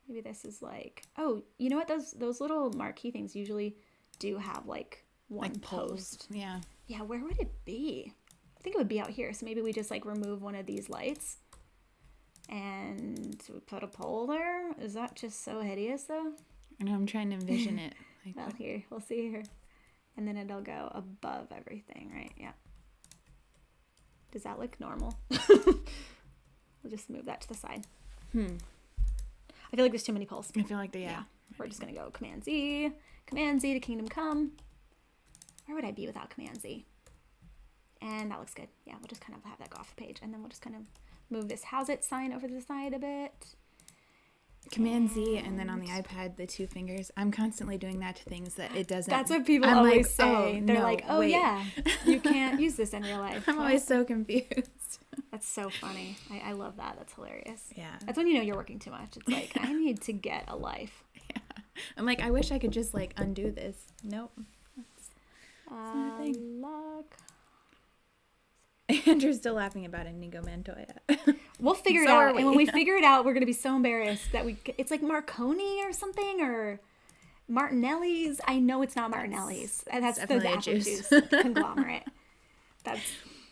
Maybe this is like, oh, you know what? Those little marquee things usually do have like one like post. Yeah. Yeah, where would it be? I think it would be out here. So maybe we just like remove one of these lights and we put a pole there. Is that just so hideous though? I know, I'm trying to envision it. Like, Well, here, we'll see here. And then it'll go above everything, right? Yeah. Does that look normal? We'll just move that to the side. I feel like there's too many poles. I feel like yeah. We're just going to go Command Z to Kingdom Come. Where would I be without Command Z? And that looks good. Yeah, we'll just kind of have that go off the page. And then we'll just kind of move this House It sign over to the side a bit. Command Z, and then on the iPad, the 2 fingers. I'm constantly doing that to things that it doesn't. That's what people I'm always like, say. oh, They're no, like, oh wait. yeah, you can't use this in real life. I'm always so confused. That's so funny. I love that. That's hilarious. Yeah. That's when you know you're working too much. It's like, I need to get a life. Yeah. I'm like, I wish I could just like undo this. Nope. That's not a thing. Luck. Andrew's still laughing about Inigo Montoya. We'll figure it So are out. we. And when we figure it out, we're going to be so embarrassed that it's like Marconi or something, or Martinelli's. I know it's not Martinelli's. That's the definitely a apple juice. juice conglomerate.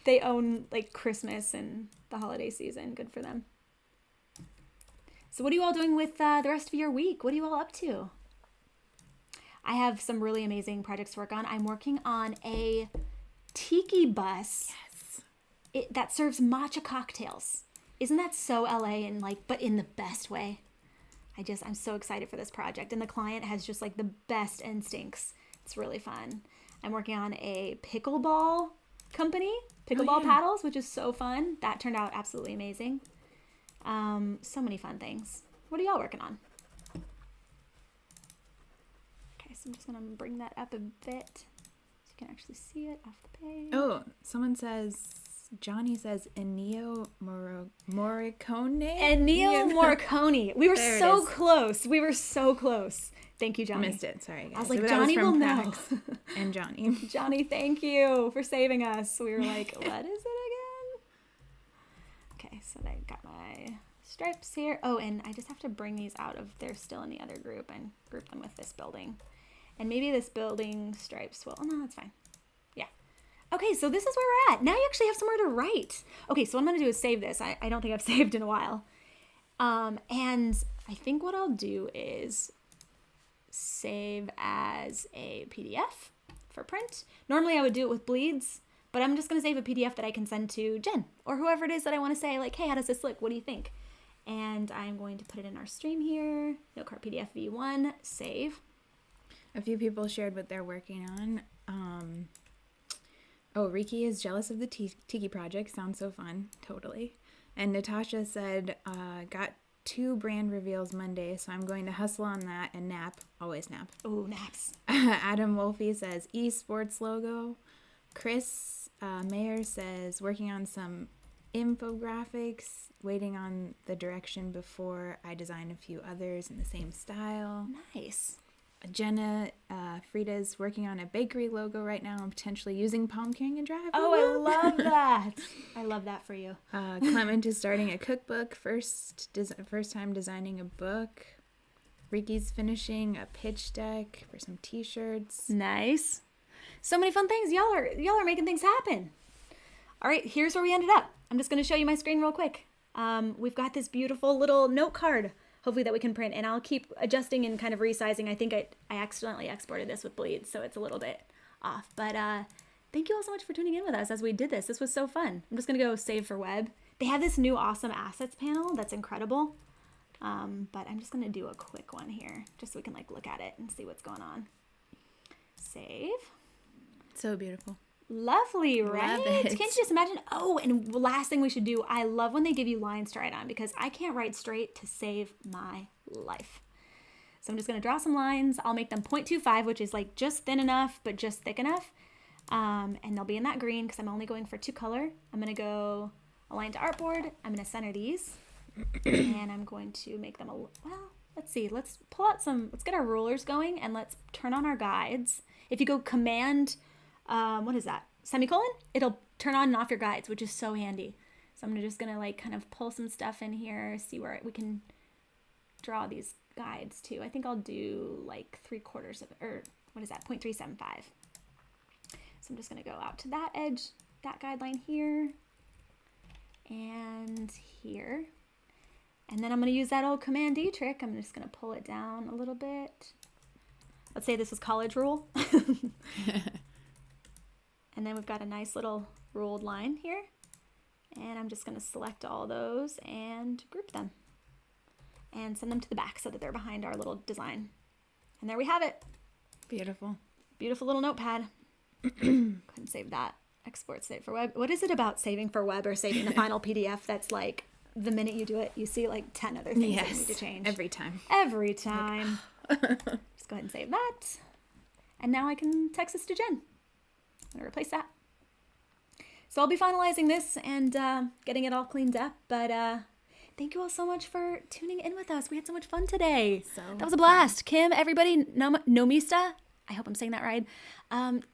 They own like Christmas and the holiday season. Good for them. So what are you all doing with the rest of your week? What are you all up to? I have some really amazing projects to work on. I'm working on a tiki bus. Yes. That serves matcha cocktails. Isn't that so LA and like, but in the best way? I'm so excited for this project. And the client has just like the best instincts. It's really fun. I'm working on a pickleball company, pickleball paddles, which is so fun. That turned out absolutely amazing. So many fun things. What are y'all working on? Okay, so I'm just gonna bring that up a bit so you can actually see it off the page. Oh, Johnny says Ennio Morricone. Ennio Morricone. We were There it so is. close. We were so close. Thank you, Johnny. Missed it. Sorry, guys. I was like, That Johnny from will know. Prax and Johnny. Johnny, thank you for saving us. We were like, what is it again? Okay, so I got my stripes here. Oh, and I just have to bring these out of, they're still in the other group, and group them with this building. And maybe this building stripes will, oh no, that's fine. Yeah. Okay, so this is where we're at. Now you actually have somewhere to write. Okay, so what I'm going to do is save this. I don't think I've saved in a while. And I think what I'll do is save as a PDF for print. Normally I would do it with bleeds, but I'm just going to save a PDF that I can send to Jen or whoever it is that I want to say, like, hey, how does this look? What do you think? And I'm going to put it in our stream here. Note card PDF V1, save. A few people shared what they're working on. Riki is jealous of the Tiki project. Sounds so fun. Totally. And Natasha said, got 2 brand reveals Monday, so I'm going to hustle on that and nap. Always nap. Ooh, naps. Adam Wolfie says, esports logo. Chris Mayer says, working on some infographics, waiting on the direction before I design a few others in the same style. Nice. Jenna Frida's working on a bakery logo right now and potentially using Palm King and Drive. Oh, I love that. I love that for you. Clement is starting a cookbook. First time designing a book. Riki's finishing a pitch deck for some t-shirts. Nice. So many fun things. Y'all are making things happen. All right, here's where we ended up. I'm just going to show you my screen real quick. We've got this beautiful little note card, hopefully that we can print, and I'll keep adjusting and kind of resizing. I think I accidentally exported this with bleeds, so it's a little bit off. But thank you all so much for tuning in with us as we did this. This was so fun. I'm just going to go save for web. They have this new awesome assets panel that's incredible. But I'm just going to do a quick one here just so we can like look at it and see what's going on. Save. So beautiful. Lovely, right? Love it. Can't you just imagine? Oh, and last thing we should do, I love when they give you lines to write on because I can't write straight to save my life. So I'm just going to draw some lines. I'll make them 0.25, which is like just thin enough, but just thick enough. And they'll be in that green because I'm only going for 2 color. I'm going to go align to artboard. I'm going to center these. And I'm going to make them let's see, let's pull out let's get our rulers going and let's turn on our guides. If you go command, what is that? Semicolon, it'll turn on and off your guides, which is so handy. So I'm just gonna like kind of pull some stuff in here, see where we can draw these guides too. I think I'll do like 3/4 of, or what is that, 0.375. So I'm just gonna go out to that edge, that guideline here, and here. And then I'm gonna use that old Command D trick. I'm just gonna pull it down a little bit. Let's say this is college rule. And then we've got a nice little ruled line here. And I'm just gonna select all those and group them. And send them to the back so that they're behind our little design. And there we have it. Beautiful. Beautiful little notepad. Couldn't save that. Export, save for web. What is it about saving for web or saving the final PDF that's like, the minute you do it, you see like 10 other things that you need to change. Every time. Every time. Just go ahead and save that. And now I can text this to Jen. I'm going to replace that. So I'll be finalizing this and getting it all cleaned up. But thank you all so much for tuning in with us. We had so much fun today. That was a blast. Kim, everybody, Nomista, I hope I'm saying that right.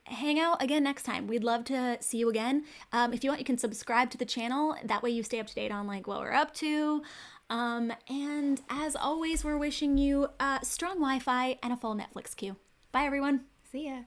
Hang out again next time. We'd love to see you again. If you want, you can subscribe to the channel. That way you stay up to date on like what we're up to. And as always, we're wishing you strong Wi-Fi and a full Netflix queue. Bye, everyone. See ya.